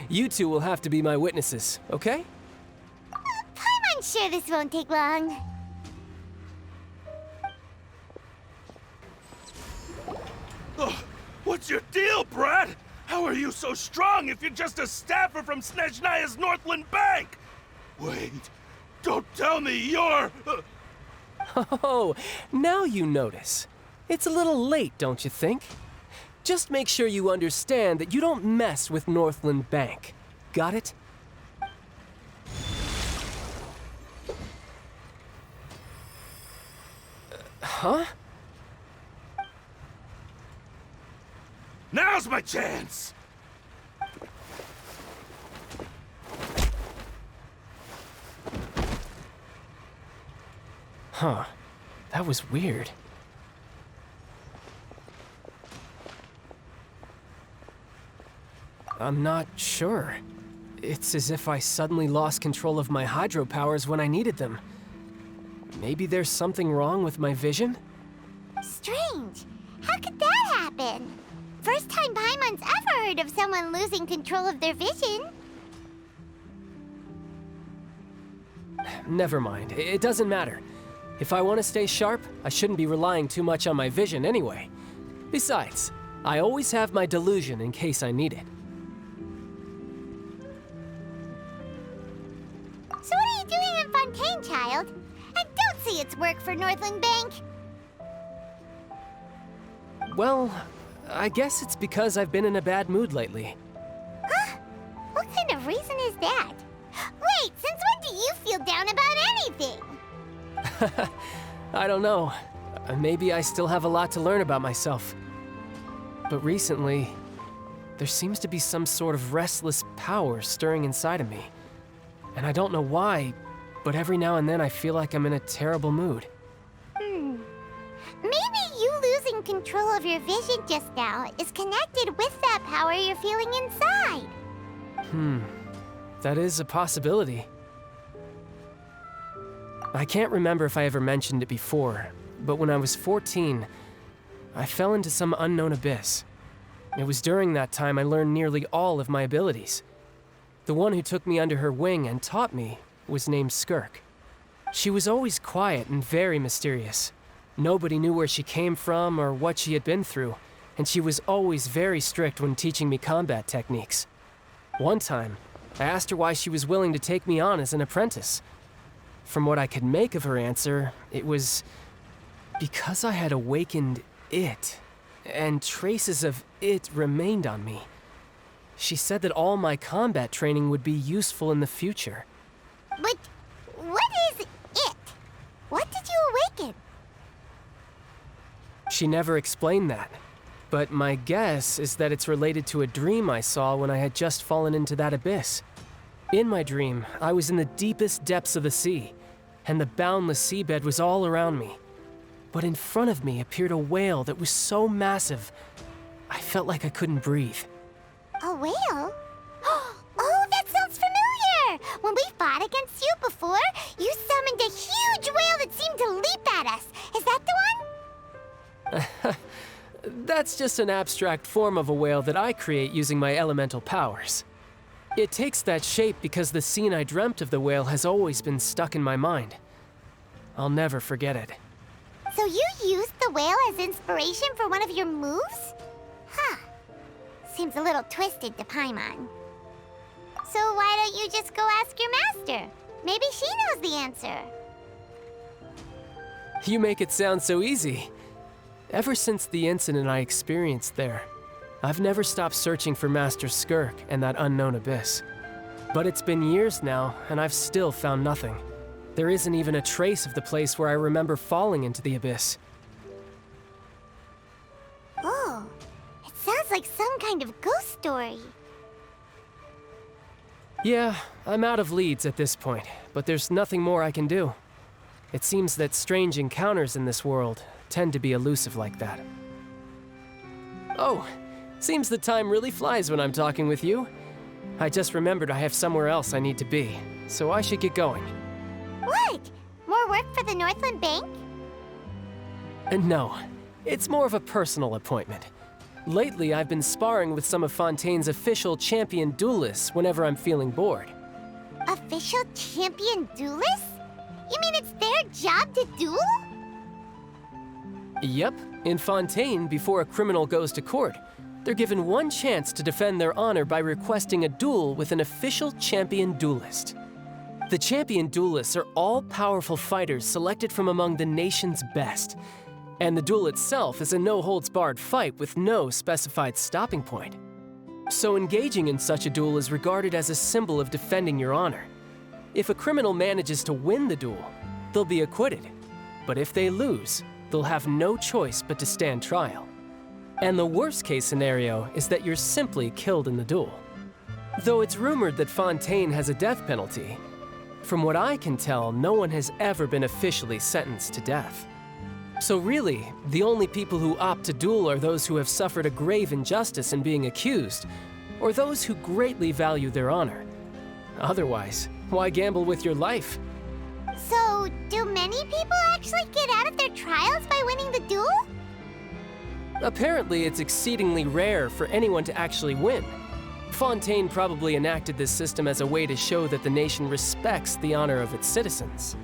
You two will have to be my witnesses, okay? I'm sure this won't take long. Ugh, what's your deal, Brad? How are you so strong if you're just a staffer from Snezhnaya's Northland Bank? Wait, don't tell me you're... Oh, now you notice. It's a little late, don't you think? Just make sure you understand that you don't mess with Northland Bank. Got it? Huh? Now's my chance! Huh. That was weird. I'm not sure. It's as if I suddenly lost control of my hydro powers when I needed them. Maybe there's something wrong with my vision? Strange. How could that happen? First time Paimon's ever heard of someone losing control of their vision. Never mind. It doesn't matter. If I want to stay sharp, I shouldn't be relying too much on my vision anyway. Besides, I always have my delusion in case I need it. So what are you doing in Fontaine, child? I don't see its work for Northland Bank. Well, I guess it's because I've been in a bad mood lately. Huh? What kind of reason is that? Wait, since when do you feel down about anything? I don't know. Maybe I still have a lot to learn about myself. But recently, there seems to be some sort of restless power stirring inside of me. And I don't know why, but every now and then I feel like I'm in a terrible mood. Maybe you losing control of your vision just now is connected with that power you're feeling inside. That is a possibility. I can't remember if I ever mentioned it before, but when I was 14, I fell into some unknown abyss. It was during that time I learned nearly all of my abilities. The one who took me under her wing and taught me was named Skirk. She was always quiet and very mysterious. Nobody knew where she came from or what she had been through, and she was always very strict when teaching me combat techniques. One time, I asked her why she was willing to take me on as an apprentice. From what I could make of her answer, it was because I had awakened it, and traces of it remained on me. She said that all my combat training would be useful in the future. But what is it? What did you awaken? She never explained that, but my guess is that it's related to a dream I saw when I had just fallen into that abyss. In my dream, I was in the deepest depths of the sea, and the boundless seabed was all around me. But in front of me appeared a whale that was so massive, I felt like I couldn't breathe. A whale? Oh, that sounds familiar! When we fought against you before, you summoned a huge whale that seemed to leap at us. Is that the one? That's just an abstract form of a whale that I create using my elemental powers. It takes that shape because the scene I dreamt of the whale has always been stuck in my mind. I'll never forget it. So you used the whale as inspiration for one of your moves? Huh. Seems a little twisted to Paimon. So why don't you just go ask your master? Maybe she knows the answer. You make it sound so easy. Ever since the incident I experienced there, I've never stopped searching for Master Skirk and that unknown abyss. But it's been years now, and I've still found nothing. There isn't even a trace of the place where I remember falling into the abyss. Oh, it sounds like some kind of ghost story. Yeah, I'm out of leads at this point, but there's nothing more I can do. It seems that strange encounters in this world tend to be elusive like that. Oh, seems the time really flies when I'm talking with you. I just remembered I have somewhere else I need to be, so I should get going. What? More work for the Northland Bank? No, it's more of a personal appointment. Lately, I've been sparring with some of Fontaine's official champion duelists whenever I'm feeling bored. Official champion duelists? You mean it's their job to duel? Yep. In Fontaine, before a criminal goes to court, they're given one chance to defend their honor by requesting a duel with an official champion duelist. The champion duelists are all-powerful fighters selected from among the nation's best. And the duel itself is a no-holds-barred fight with no specified stopping point. So engaging in such a duel is regarded as a symbol of defending your honor. If a criminal manages to win the duel, they'll be acquitted. But if they lose, they'll have no choice but to stand trial. And the worst-case scenario is that you're simply killed in the duel. Though it's rumored that Fontaine has a death penalty, from what I can tell, no one has ever been officially sentenced to death. So really, the only people who opt to duel are those who have suffered a grave injustice in being accused, or those who greatly value their honor. Otherwise, why gamble with your life? So, do many people actually get out of their trials by winning the duel? Apparently, it's exceedingly rare for anyone to actually win. Fontaine probably enacted this system as a way to show that the nation respects the honor of its citizens.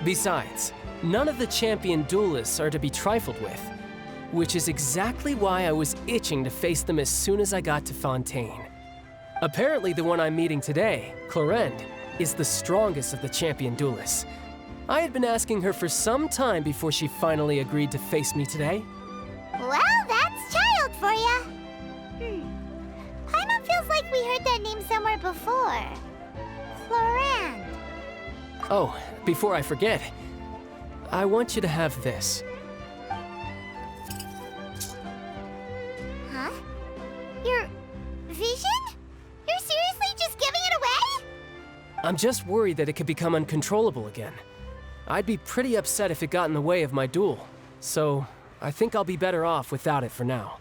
Besides, none of the champion duelists are to be trifled with, which is exactly why I was itching to face them as soon as I got to Fontaine. Apparently, the one I'm meeting today, Clorinde, is the strongest of the champion duelists. I had been asking her for some time before she finally agreed to face me today. Well, that's child for ya. Paimon feels like we heard that name somewhere before. Clorinde. Oh, before I forget, I want you to have this. Huh? Your vision? You're seriously just giving it away? I'm just worried that it could become uncontrollable again. I'd be pretty upset if it got in the way of my duel, so I think I'll be better off without it for now.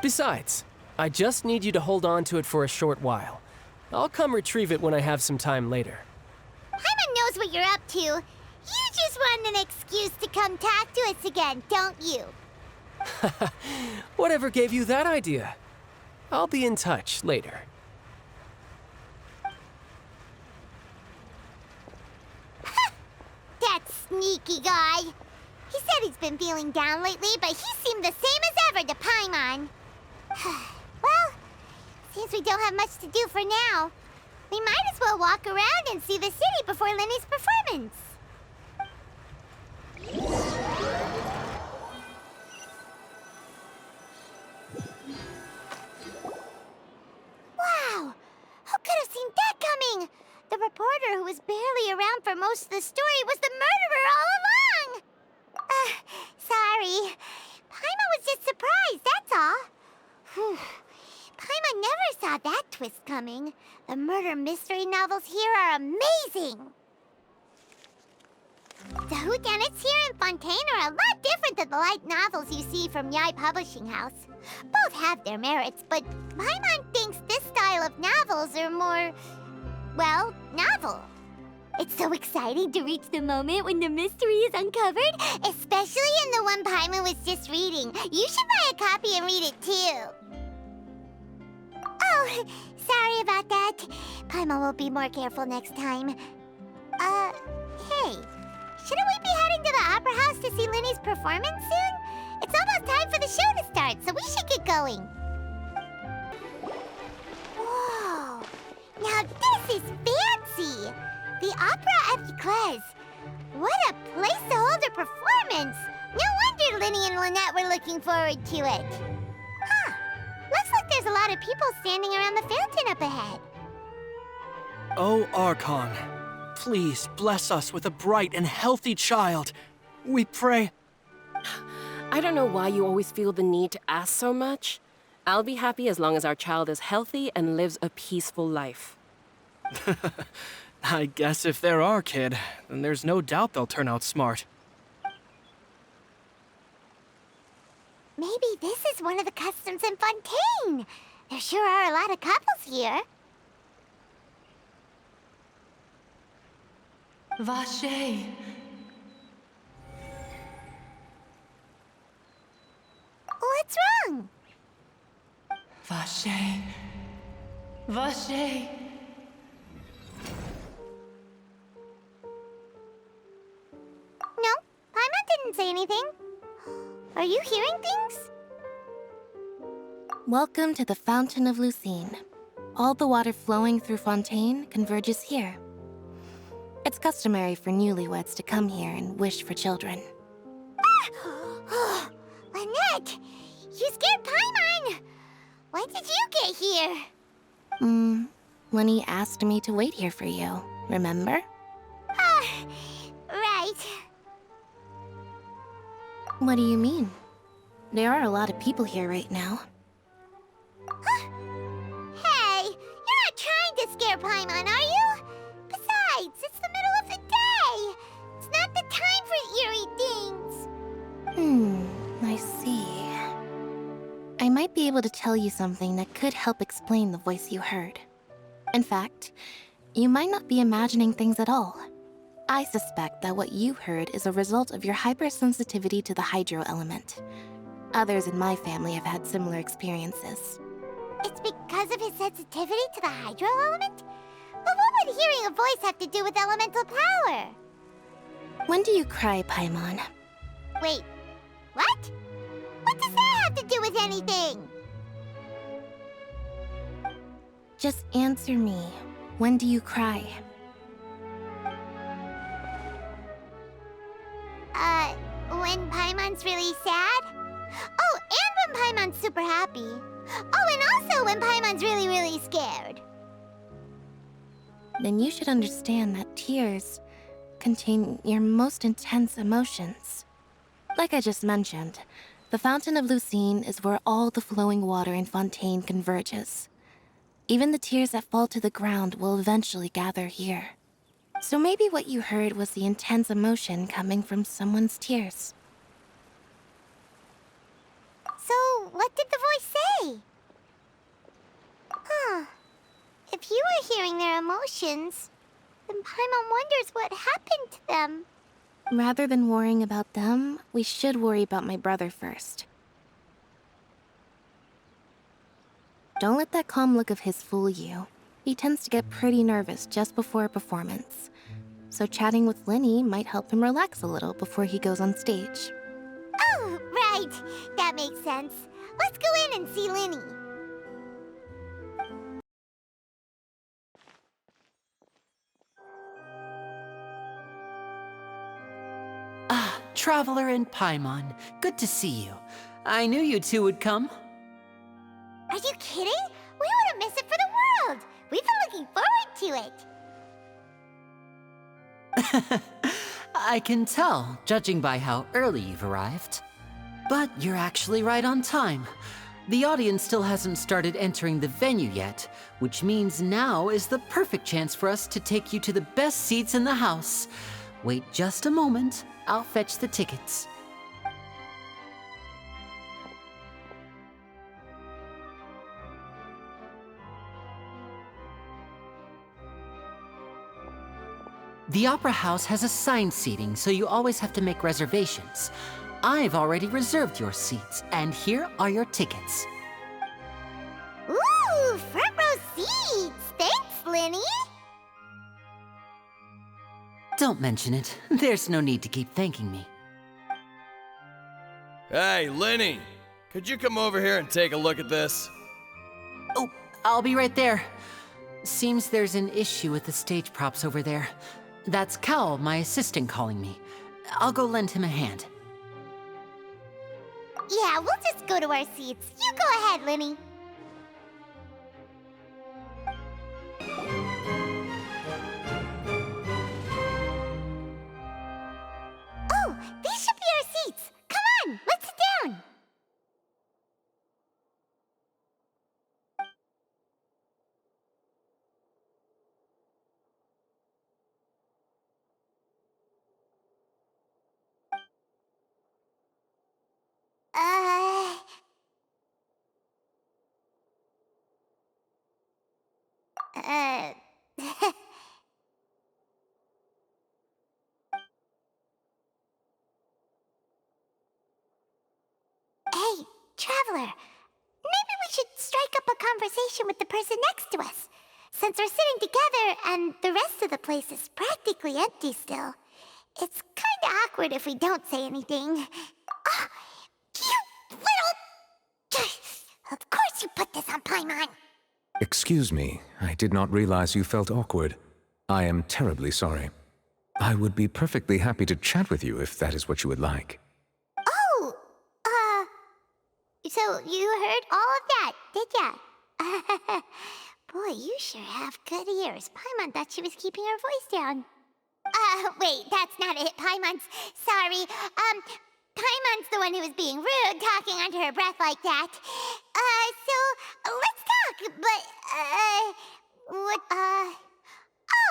Besides, I just need you to hold on to it for a short while. I'll come retrieve it when I have some time later. Paimon knows what you're up to. You just want an excuse to come talk to us again, don't you? Whatever gave you that idea? I'll be in touch later. That sneaky guy. He said he's been feeling down lately, but he seemed the same as ever to Paimon. Well, since we don't have much to do for now, we might as well walk around and see the city before Lenny's performance. Wow! Who could have seen that coming? The reporter who was barely around for most of the story was the murderer all along! Sorry. Paimon was just surprised, that's all. Whew. Paimon never saw that twist coming. The murder mystery novels here are amazing! The whodunits here in Fontaine are a lot different than the light novels you see from Yai Publishing House. Both have their merits, but Paimon thinks this style of novels are more, well, novel. It's so exciting to reach the moment when the mystery is uncovered, especially in the one Paimon was just reading. You should buy a copy and read it too. Oh, sorry about that. Paimon will be more careful next time. Hey, shouldn't we be heading to the Opera House to see Lenny's performance soon? It's almost time for the show to start, so we should get going. Whoa, now this is fancy! The Opera Epiclese. What a place to hold a performance! No wonder Lenny and Lynette were looking forward to it. Huh. Looks like there's a lot of people standing around the fountain up ahead. Oh, Archon, please bless us with a bright and healthy child. We pray. I don't know why you always feel the need to ask so much. I'll be happy as long as our child is healthy and lives a peaceful life. I guess if they're our kid, then there's no doubt they'll turn out smart. Maybe this is one of the customs in Fontaine. There sure are a lot of couples here. Vache. What's wrong? Vache. No, Paimon didn't say anything. Are you hearing things? Welcome to the Fountain of Lucine. All the water flowing through Fontaine converges here. It's customary for newlyweds to come here and wish for children. Ah! Lynette! You scared Paimon! When did you get here? Lenny asked me to wait here for you, remember? Ah, right. What do you mean? There are a lot of people here right now. Hey, you're not trying to scare Paimon, are you? Besides, it's the middle of the day. It's not the time for eerie things. I see. I might be able to tell you something that could help explain the voice you heard. In fact, you might not be imagining things at all. I suspect that what you heard is a result of your hypersensitivity to the hydro element. Others in my family have had similar experiences. It's because of his sensitivity to the hydro element? But what would hearing a voice have to do with elemental power? When do you cry, Paimon? Wait, what? What does that have to do with anything? Just answer me. When do you cry? When Paimon's really sad? Oh, and when Paimon's super happy. Oh, and also when Paimon's really, really scared. Then you should understand that tears contain your most intense emotions. Like I just mentioned, the Fountain of Lucine is where all the flowing water in Fontaine converges. Even the tears that fall to the ground will eventually gather here. So maybe what you heard was the intense emotion coming from someone's tears. So, what did the voice say? Huh. If you were hearing their emotions, then Paimon wonders what happened to them. Rather than worrying about them, we should worry about my brother first. Don't let that calm look of his fool you. He tends to get pretty nervous just before a performance. So chatting with Lenny might help him relax a little before he goes on stage. Oh, right. That makes sense. Let's go in and see Lenny. Traveler and Paimon, good to see you. I knew you two would come. Are you kidding? We wouldn't miss it for the world. We've been looking forward to it. I can tell, judging by how early you've arrived. But you're actually right on time. The audience still hasn't started entering the venue yet, which means now is the perfect chance for us to take you to the best seats in the house. Wait just a moment. I'll fetch the tickets. The Opera House has assigned seating, so you always have to make reservations. I've already reserved your seats, and here are your tickets. Ooh, front row seats! Thanks, Lenny! Don't mention it. There's no need to keep thanking me. Hey, Lenny! Could you come over here and take a look at this? Oh, I'll be right there. Seems there's an issue with the stage props over there. That's Cal, my assistant, calling me. I'll go lend him a hand. Yeah, we'll just go to our seats. You go ahead, Lenny. Oh, these should be our seats. Come on, let's sit down. Hey, Traveler. Maybe we should strike up a conversation with the person next to us. Since we're sitting together and the rest of the place is practically empty still, it's kinda awkward if we don't say anything. Oh, you little... Of course you put this on Paimon! Excuse me, I did not realize you felt awkward. I am terribly sorry. I would be perfectly happy to chat with you if that is what you would like. Oh, so you heard all of that, did ya? Boy, you sure have good ears. Paimon thought she was keeping her voice down. Wait, that's not it, Paimon's... Sorry, Paimon's the one who was being rude, talking under her breath like that. So, let's talk, but,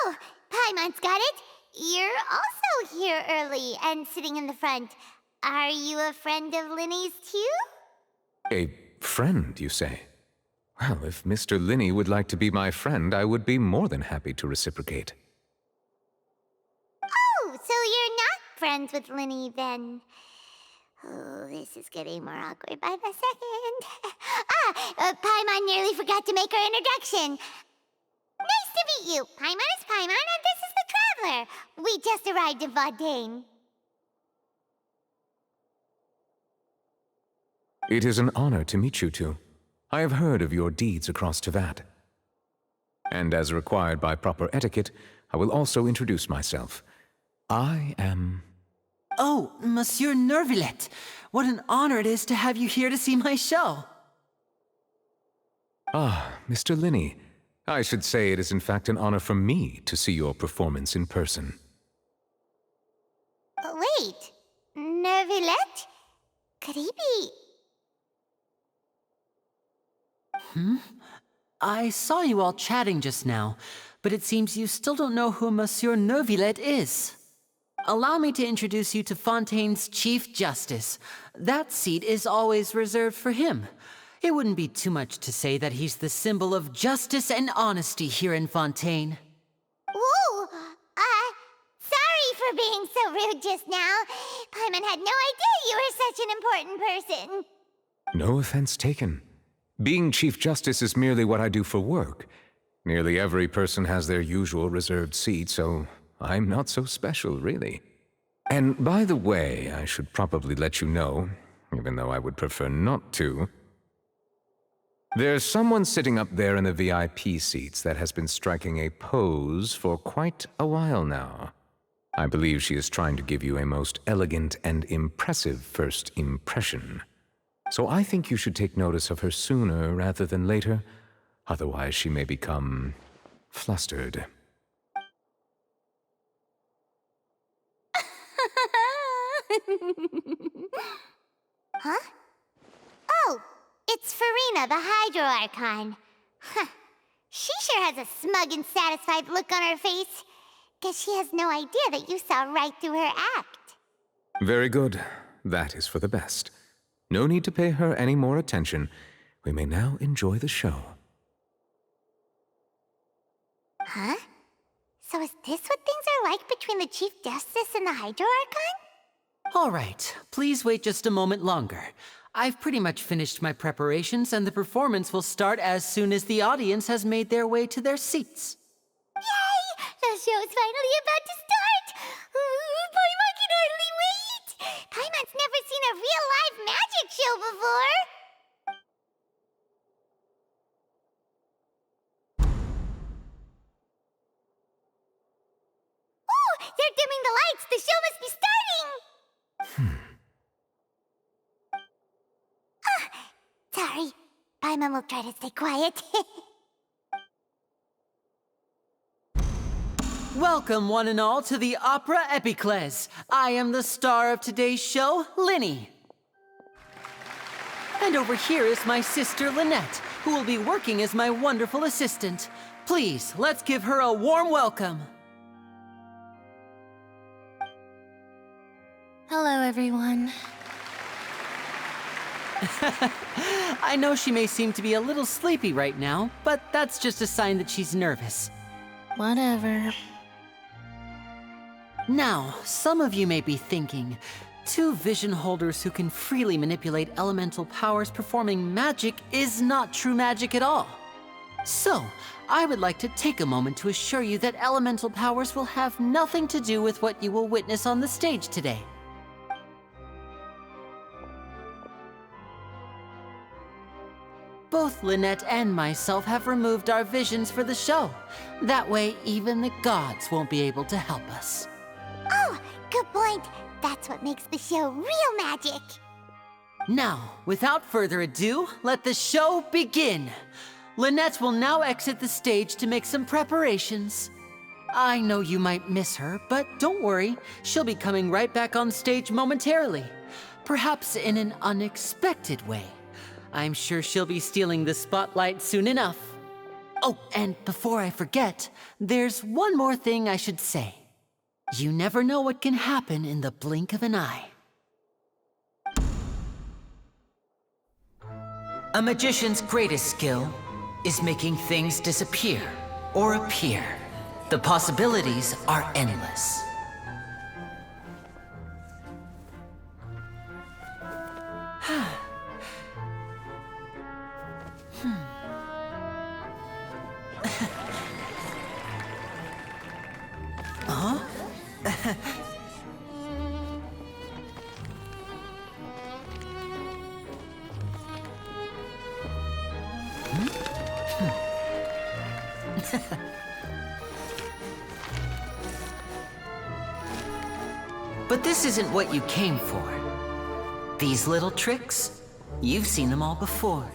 Oh, Paimon's got it. You're also here early and sitting in the front. Are you a friend of Linny's, too? A friend, you say? Well, if Mr. Linny would like to be my friend, I would be more than happy to reciprocate. Oh, so you're not friends with Linny, then? Oh, this is getting more awkward by the second. Paimon nearly forgot to make her introduction. Nice to meet you. Paimon is Paimon, and this is the Traveler. We just arrived in Fontaine. It is an honor to meet you two. I have heard of your deeds across Tevat. And as required by proper etiquette, I will also introduce myself. I am... Oh, Monsieur Nervillet! What an honor it is to have you here to see my show! Ah, Mr. Linny. I should say it is in fact an honor for me to see your performance in person. Wait, Nervillet? Could he be... I saw you all chatting just now, but it seems you still don't know who Monsieur Nervillet is. Allow me to introduce you to Fontaine's Chief Justice. That seat is always reserved for him. It wouldn't be too much to say that he's the symbol of justice and honesty here in Fontaine. Whoa! Sorry for being so rude just now. Paimon had no idea you were such an important person. No offense taken. Being Chief Justice is merely what I do for work. Nearly every person has their usual reserved seat, so I'm not so special, really. And by the way, I should probably let you know, even though I would prefer not to. There's someone sitting up there in the VIP seats that has been striking a pose for quite a while now. I believe she is trying to give you a most elegant and impressive first impression. So I think you should take notice of her sooner rather than later. Otherwise, she may become flustered. Huh? Oh, it's Farina, the Hydro Archon. Huh. She sure has a smug and satisfied look on her face. Guess she has no idea that you saw right through her act. Very good. That is for the best. No need to pay her any more attention. We may now enjoy the show. Huh? So is this what things are like between the Chief Justice and the Hydro Archon? All right, please wait just a moment longer. I've pretty much finished my preparations, and the performance will start as soon as the audience has made their way to their seats. Yay! The show's finally about to start! Paimon can hardly wait! Paimon's never seen a real live magic show before! Oh! They're dimming the lights! The show must be starting! Sorry. Paimon will try to stay quiet. Welcome, one and all, to the Opera Epiclese. I am the star of today's show, Linny. And over here is my sister, Lynette, who will be working as my wonderful assistant. Please, let's give her a warm welcome. Hello, everyone. I know she may seem to be a little sleepy right now, but that's just a sign that she's nervous. Whatever. Now, some of you may be thinking, Two vision holders who can freely manipulate elemental powers performing magic is not true magic at all. So, I would like to take a moment to assure you that elemental powers will have nothing to do with what you will witness on the stage today. Both Lynette and myself have removed our visions for the show. That way, even the gods won't be able to help us. Oh, good point. That's what makes the show real magic. Now, without further ado, let the show begin. Lynette will now exit the stage to make some preparations. I know you might miss her, but don't worry. She'll be coming right back on stage momentarily. Perhaps in an unexpected way. I'm sure she'll be stealing the spotlight soon enough. Oh, and before I forget, there's one more thing I should say. You never know what can happen in the blink of an eye. A magician's greatest skill is making things disappear or appear. The possibilities are endless. Huh? But this isn't what you came for. These little tricks, you've seen them all before.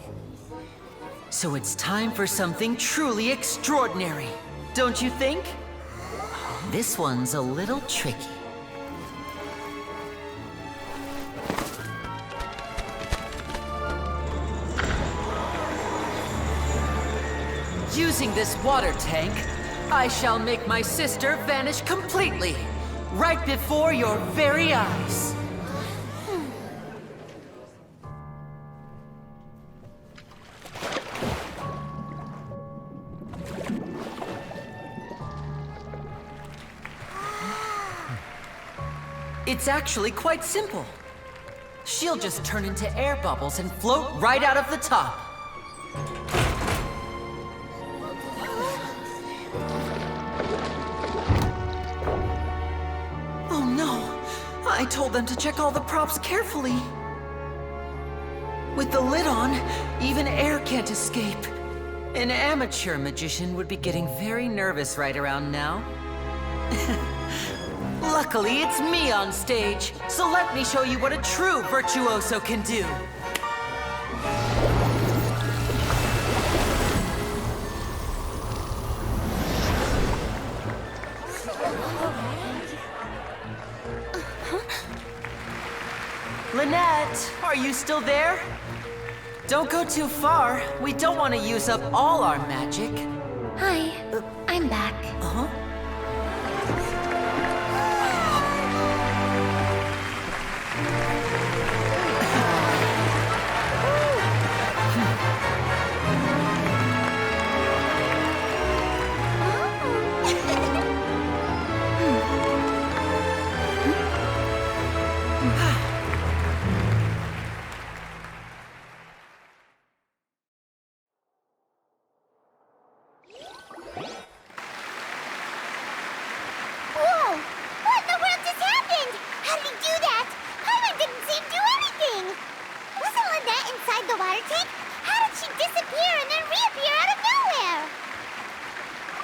So it's time for something truly extraordinary, don't you think? This one's a little tricky. Using this water tank, I shall make my sister vanish completely, right before your very eyes. It's actually quite simple. She'll just turn into air bubbles and float right out of the top. Oh no! I told them to check all the props carefully. With the lid on, even air can't escape. An amateur magician would be getting very nervous right around now. Luckily, it's me on stage, so let me show you what a true virtuoso can do. Lynette, are you still there? Don't go too far. We don't want to use up all our magic. Hi, I'm back. Uh-huh.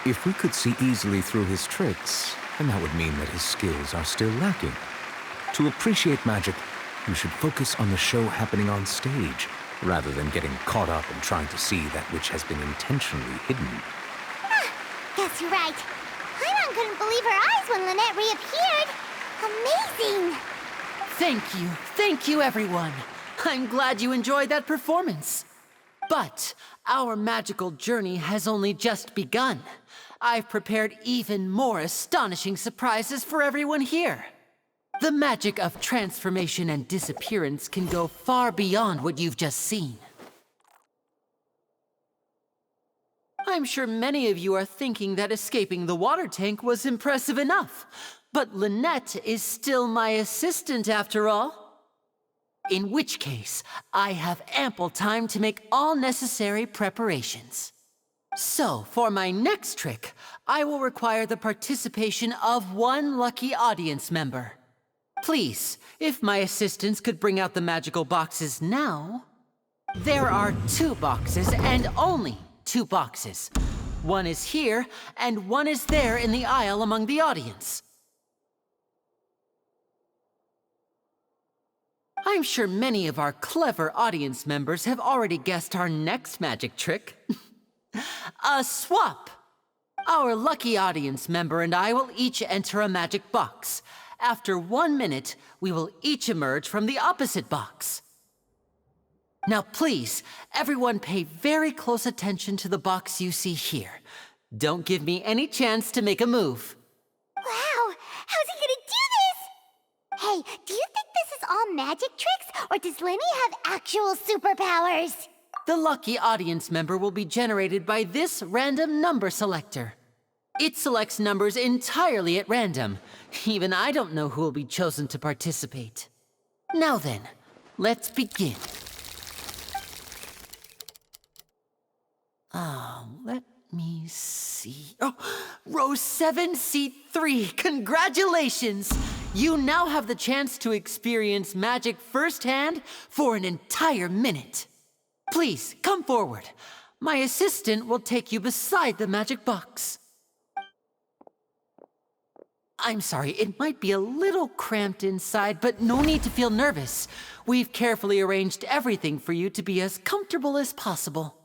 If we could see easily through his tricks, then that would mean that his skills are still lacking. To appreciate magic, you should focus on the show happening on stage, rather than getting caught up in trying to see that which has been intentionally hidden. Guess you're right. Paimon couldn't believe her eyes when Lynette reappeared. Amazing! Thank you everyone. I'm glad you enjoyed that performance. But our magical journey has only just begun. I've prepared even more astonishing surprises for everyone here. The magic of transformation and disappearance can go far beyond what you've just seen. I'm sure many of you are thinking that escaping the water tank was impressive enough. But Lynette is still my assistant after all. In which case, I have ample time to make all necessary preparations. So, for my next trick, I will require the participation of one lucky audience member. Please, if my assistants could bring out the magical boxes now. There are 2 boxes, and only 2 boxes. One is here, and one is there in the aisle among the audience. I'm sure many of our clever audience members have already guessed our next magic trick. A swap! Our lucky audience member and I will each enter a magic box. After 1 minute, we will each emerge from the opposite box. Now please, everyone pay very close attention to the box you see here. Don't give me any chance to make a move. Wow! How's he gonna do this? Hey, do you think this is all magic tricks, or does Lenny have actual superpowers? The lucky audience member will be generated by this random number selector. It selects numbers entirely at random. Even I don't know who will be chosen to participate. Now then, let's begin. Let me see. Oh, row 7, seat 3. Congratulations! You now have the chance to experience magic firsthand for an entire minute. Please, come forward. My assistant will take you beside the magic box. I'm sorry, it might be a little cramped inside, but no need to feel nervous. We've carefully arranged everything for you to be as comfortable as possible.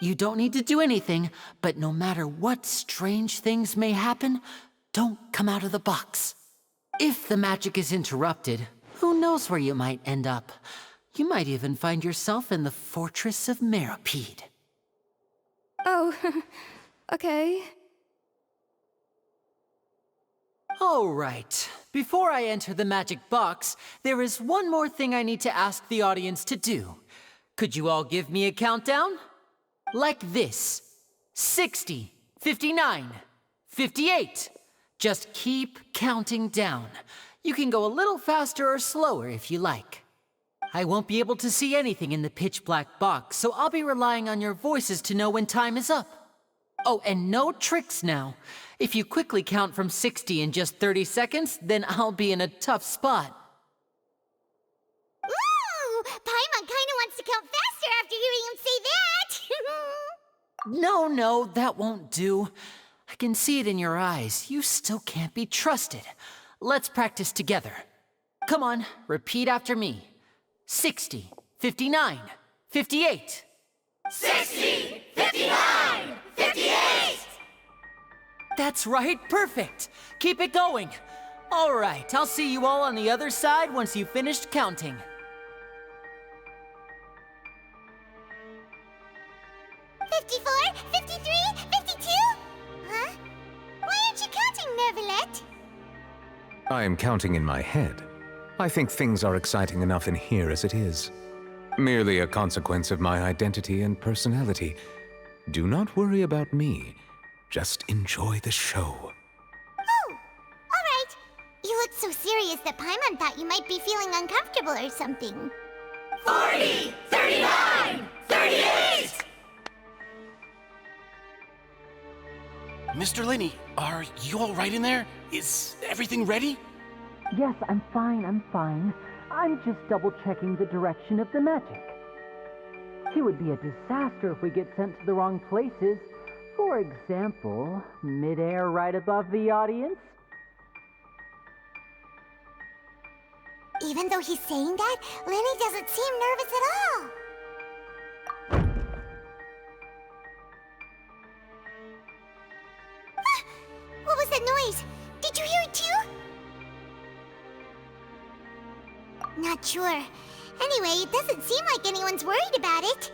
You don't need to do anything, but no matter what strange things may happen, don't come out of the box. If the magic is interrupted, who knows where you might end up? You might even find yourself in the Fortress of Meropide. Oh, okay. All right. Before I enter the magic box, there is one more thing I need to ask the audience to do. Could you all give me a countdown? Like this. 60, 59, 58. Just keep counting down. You can go a little faster or slower if you like. I won't be able to see anything in the pitch black box, so I'll be relying on your voices to know when time is up. Oh, and no tricks now. If you quickly count from 60 in just 30 seconds, then I'll be in a tough spot. Ooh! Paimon kinda wants to count faster after hearing him say that! No, that won't do. I can see it in your eyes. You still can't be trusted. Let's practice together. Come on, repeat after me. 60, 59, 58. 60, 59, 58! That's right, perfect. Keep it going. All right, I'll see you all on the other side once you've finished counting. $54, $53, $52? Huh? Why aren't you counting, Nervalette? I am counting in my head. I think things are exciting enough in here as it is. Merely a consequence of my identity and personality. Do not worry about me. Just enjoy the show. Oh, all right. You look so serious that Paimon thought you might be feeling uncomfortable or something. 40, 39, 38! Mr. Linney, are you all right in there? Is everything ready? Yes, I'm fine. I'm just double-checking the direction of the magic. It would be a disaster if we get sent to the wrong places. For example, mid-air right above the audience. Even though he's saying that, Lenny doesn't seem nervous at all. What was that noise? Did you hear it too? Not sure. Anyway, it doesn't seem like anyone's worried about it.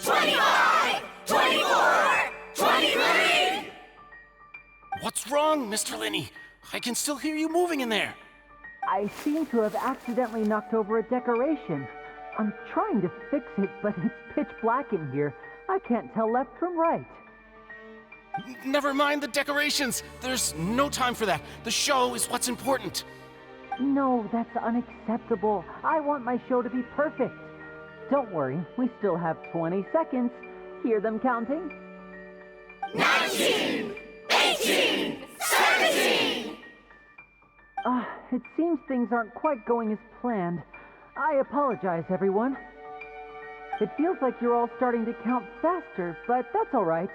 25, 24, 23! What's wrong, Mr. Linney? I can still hear you moving in there. I seem to have accidentally knocked over a decoration. I'm trying to fix it, but it's pitch black in here. I can't tell left from right. Never mind the decorations. There's no time for that. The show is what's important. No, that's unacceptable. I want my show to be perfect. Don't worry, we still have 20 seconds. Hear them counting? 19, 18, 17! It seems things aren't quite going as planned. I apologize, everyone. It feels like you're all starting to count faster, but that's all right.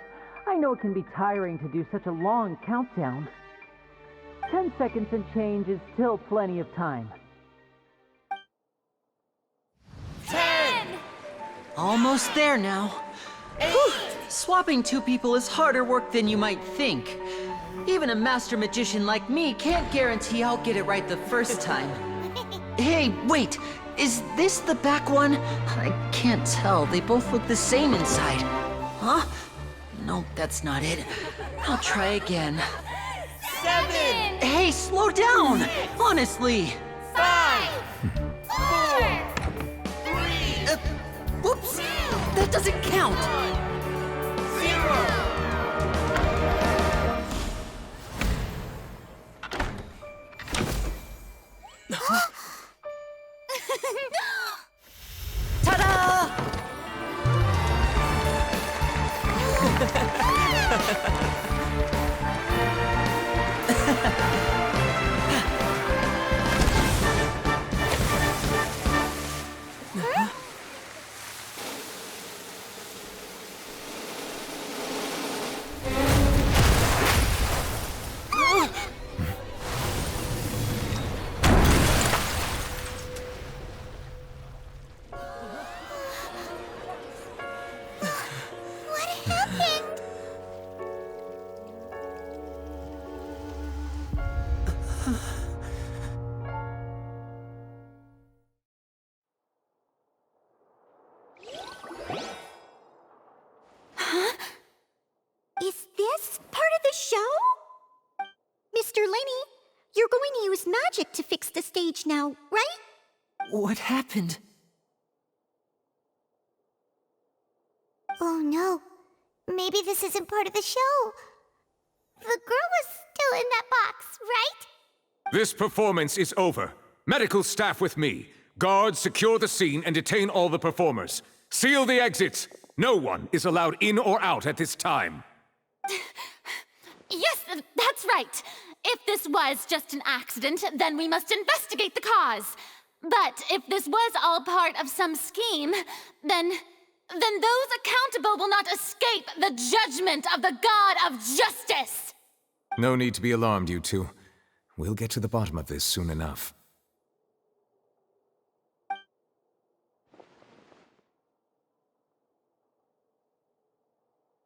I know it can be tiring to do such a long countdown. 10 seconds and change is still plenty of time. 10! Almost there now. Whew. Swapping two people is harder work than you might think. Even a master magician like me can't guarantee I'll get it right the first time. Hey, wait! Is this the back one? I can't tell. They both look the same inside. Huh? No, that's not it. I'll try again. 7! Hey, slow down! Honestly! 5! 4! 3! Whoops! That doesn't count! 0! Ta-da! Is this part of the show? Mr. Lenny, you're going to use magic to fix the stage now, right? What happened? Oh no. Maybe this isn't part of the show. The girl was still in that box, right? This performance is over. Medical staff with me. Guards, secure the scene and detain all the performers. Seal the exits. No one is allowed in or out at this time. Yes, that's right. If this was just an accident, then we must investigate the cause. But if this was all part of some scheme, then those accountable will not escape the judgment of the God of Justice! No need to be alarmed, you two. We'll get to the bottom of this soon enough.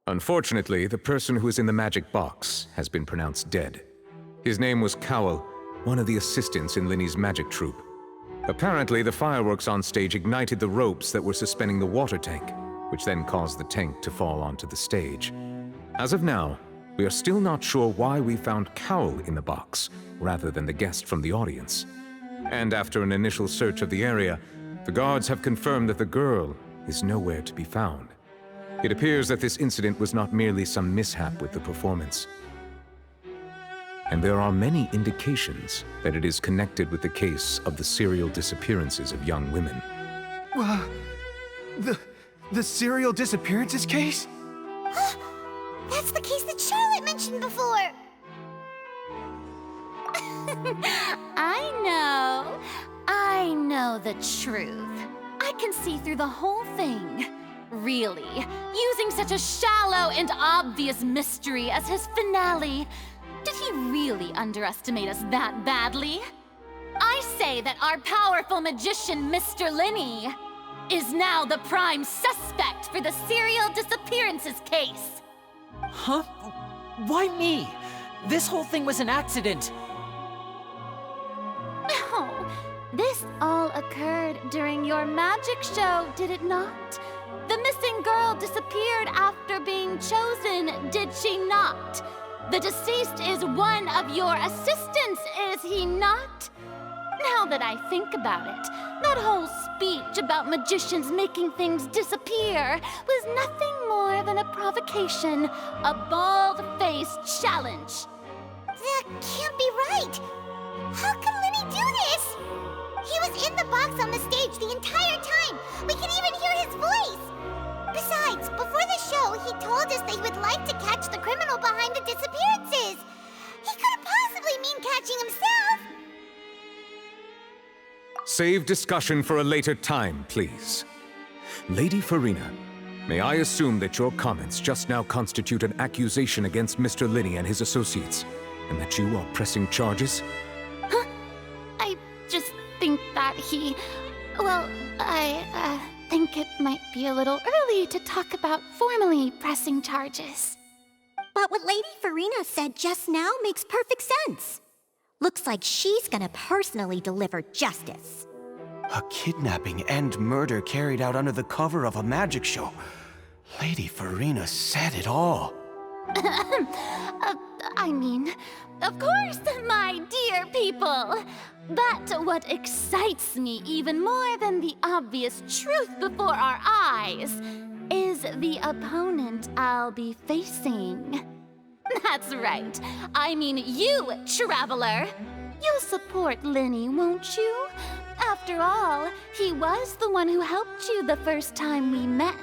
Unfortunately, the person who is in the magic box has been pronounced dead. His name was Cowell, one of the assistants in Linny's magic troupe. Apparently, the fireworks on stage ignited the ropes that were suspending the water tank, which then caused the tank to fall onto the stage. As of now, we are still not sure why we found Cowell in the box, rather than the guest from the audience. And after an initial search of the area, the guards have confirmed that the girl is nowhere to be found. It appears that this incident was not merely some mishap with the performance. And there are many indications that it is connected with the case of the serial disappearances of young women. The serial disappearances case? That's the case that Charlotte mentioned before! I know the truth. I can see through the whole thing. Really, using such a shallow and obvious mystery as his finale. Did he really underestimate us that badly? I say that our powerful magician, Mr. Lenny, is now the prime suspect for the serial disappearances case. Huh? Why me? This whole thing was an accident. No, this all occurred during your magic show, did it not? The missing girl disappeared after being chosen, did she not? The deceased is one of your assistants, is he not? Now that I think about it, that whole speech about magicians making things disappear was nothing more than a provocation, a bald-faced challenge. That can't be right! How could Lenny do this? He was in the box on the stage the entire time! We can even hear his voice! Besides, before the show, he told us that he would like to catch the criminal behind the disappearances! He couldn't possibly mean catching himself! Save discussion for a later time, please. Lady Farina, may I assume that your comments just now constitute an accusation against Mr. Linney and his associates, and that you are pressing charges? Huh? I just think that he... Well, I think it might be a little early to talk about formally pressing charges. But what Lady Farina said just now makes perfect sense. Looks like she's gonna personally deliver justice. A kidnapping and murder carried out under the cover of a magic show. Lady Farina said it all. I mean, of course, my dear people. But what excites me even more than the obvious truth before our eyes is the opponent I'll be facing. That's right. I mean you, Traveler. You'll support Lenny, won't you? After all, he was the one who helped you the first time we met.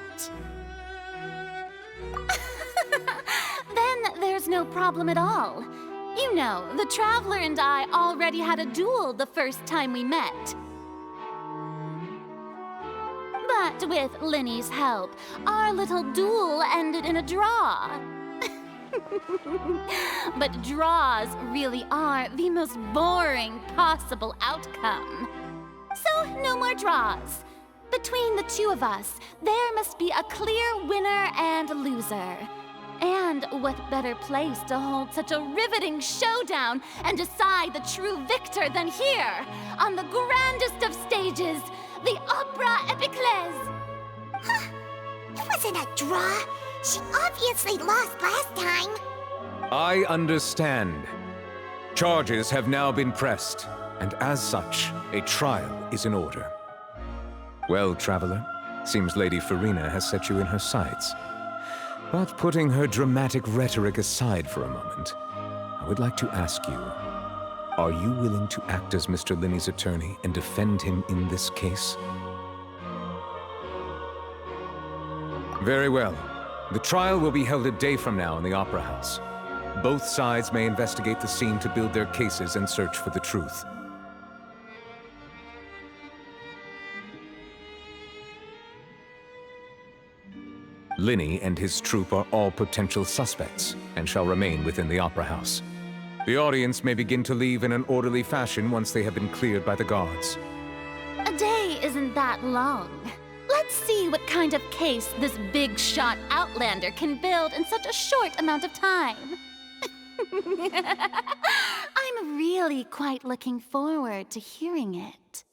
Then there's no problem at all. You know, the Traveler and I already had a duel the first time we met. But with Lenny's help, our little duel ended in a draw. But draws really are the most boring possible outcome. So, no more draws. Between the two of us, there must be a clear winner and loser. And what better place to hold such a riveting showdown and decide the true victor than here, on the grandest of stages, the Opera Epiclese. Huh? It wasn't a draw. She obviously lost last time. I understand. Charges have now been pressed, and as such, a trial is in order. Well, Traveler, seems Lady Farina has set you in her sights. But putting her dramatic rhetoric aside for a moment, I would like to ask you, are you willing to act as Mr. Linney's attorney and defend him in this case? Very well. The trial will be held a day from now in the Opera House. Both sides may investigate the scene to build their cases and search for the truth. Linney and his troupe are all potential suspects and shall remain within the Opera House. The audience may begin to leave in an orderly fashion once they have been cleared by the guards. A day isn't that long. Let's see what kind of case this big-shot outlander can build in such a short amount of time. I'm really quite looking forward to hearing it.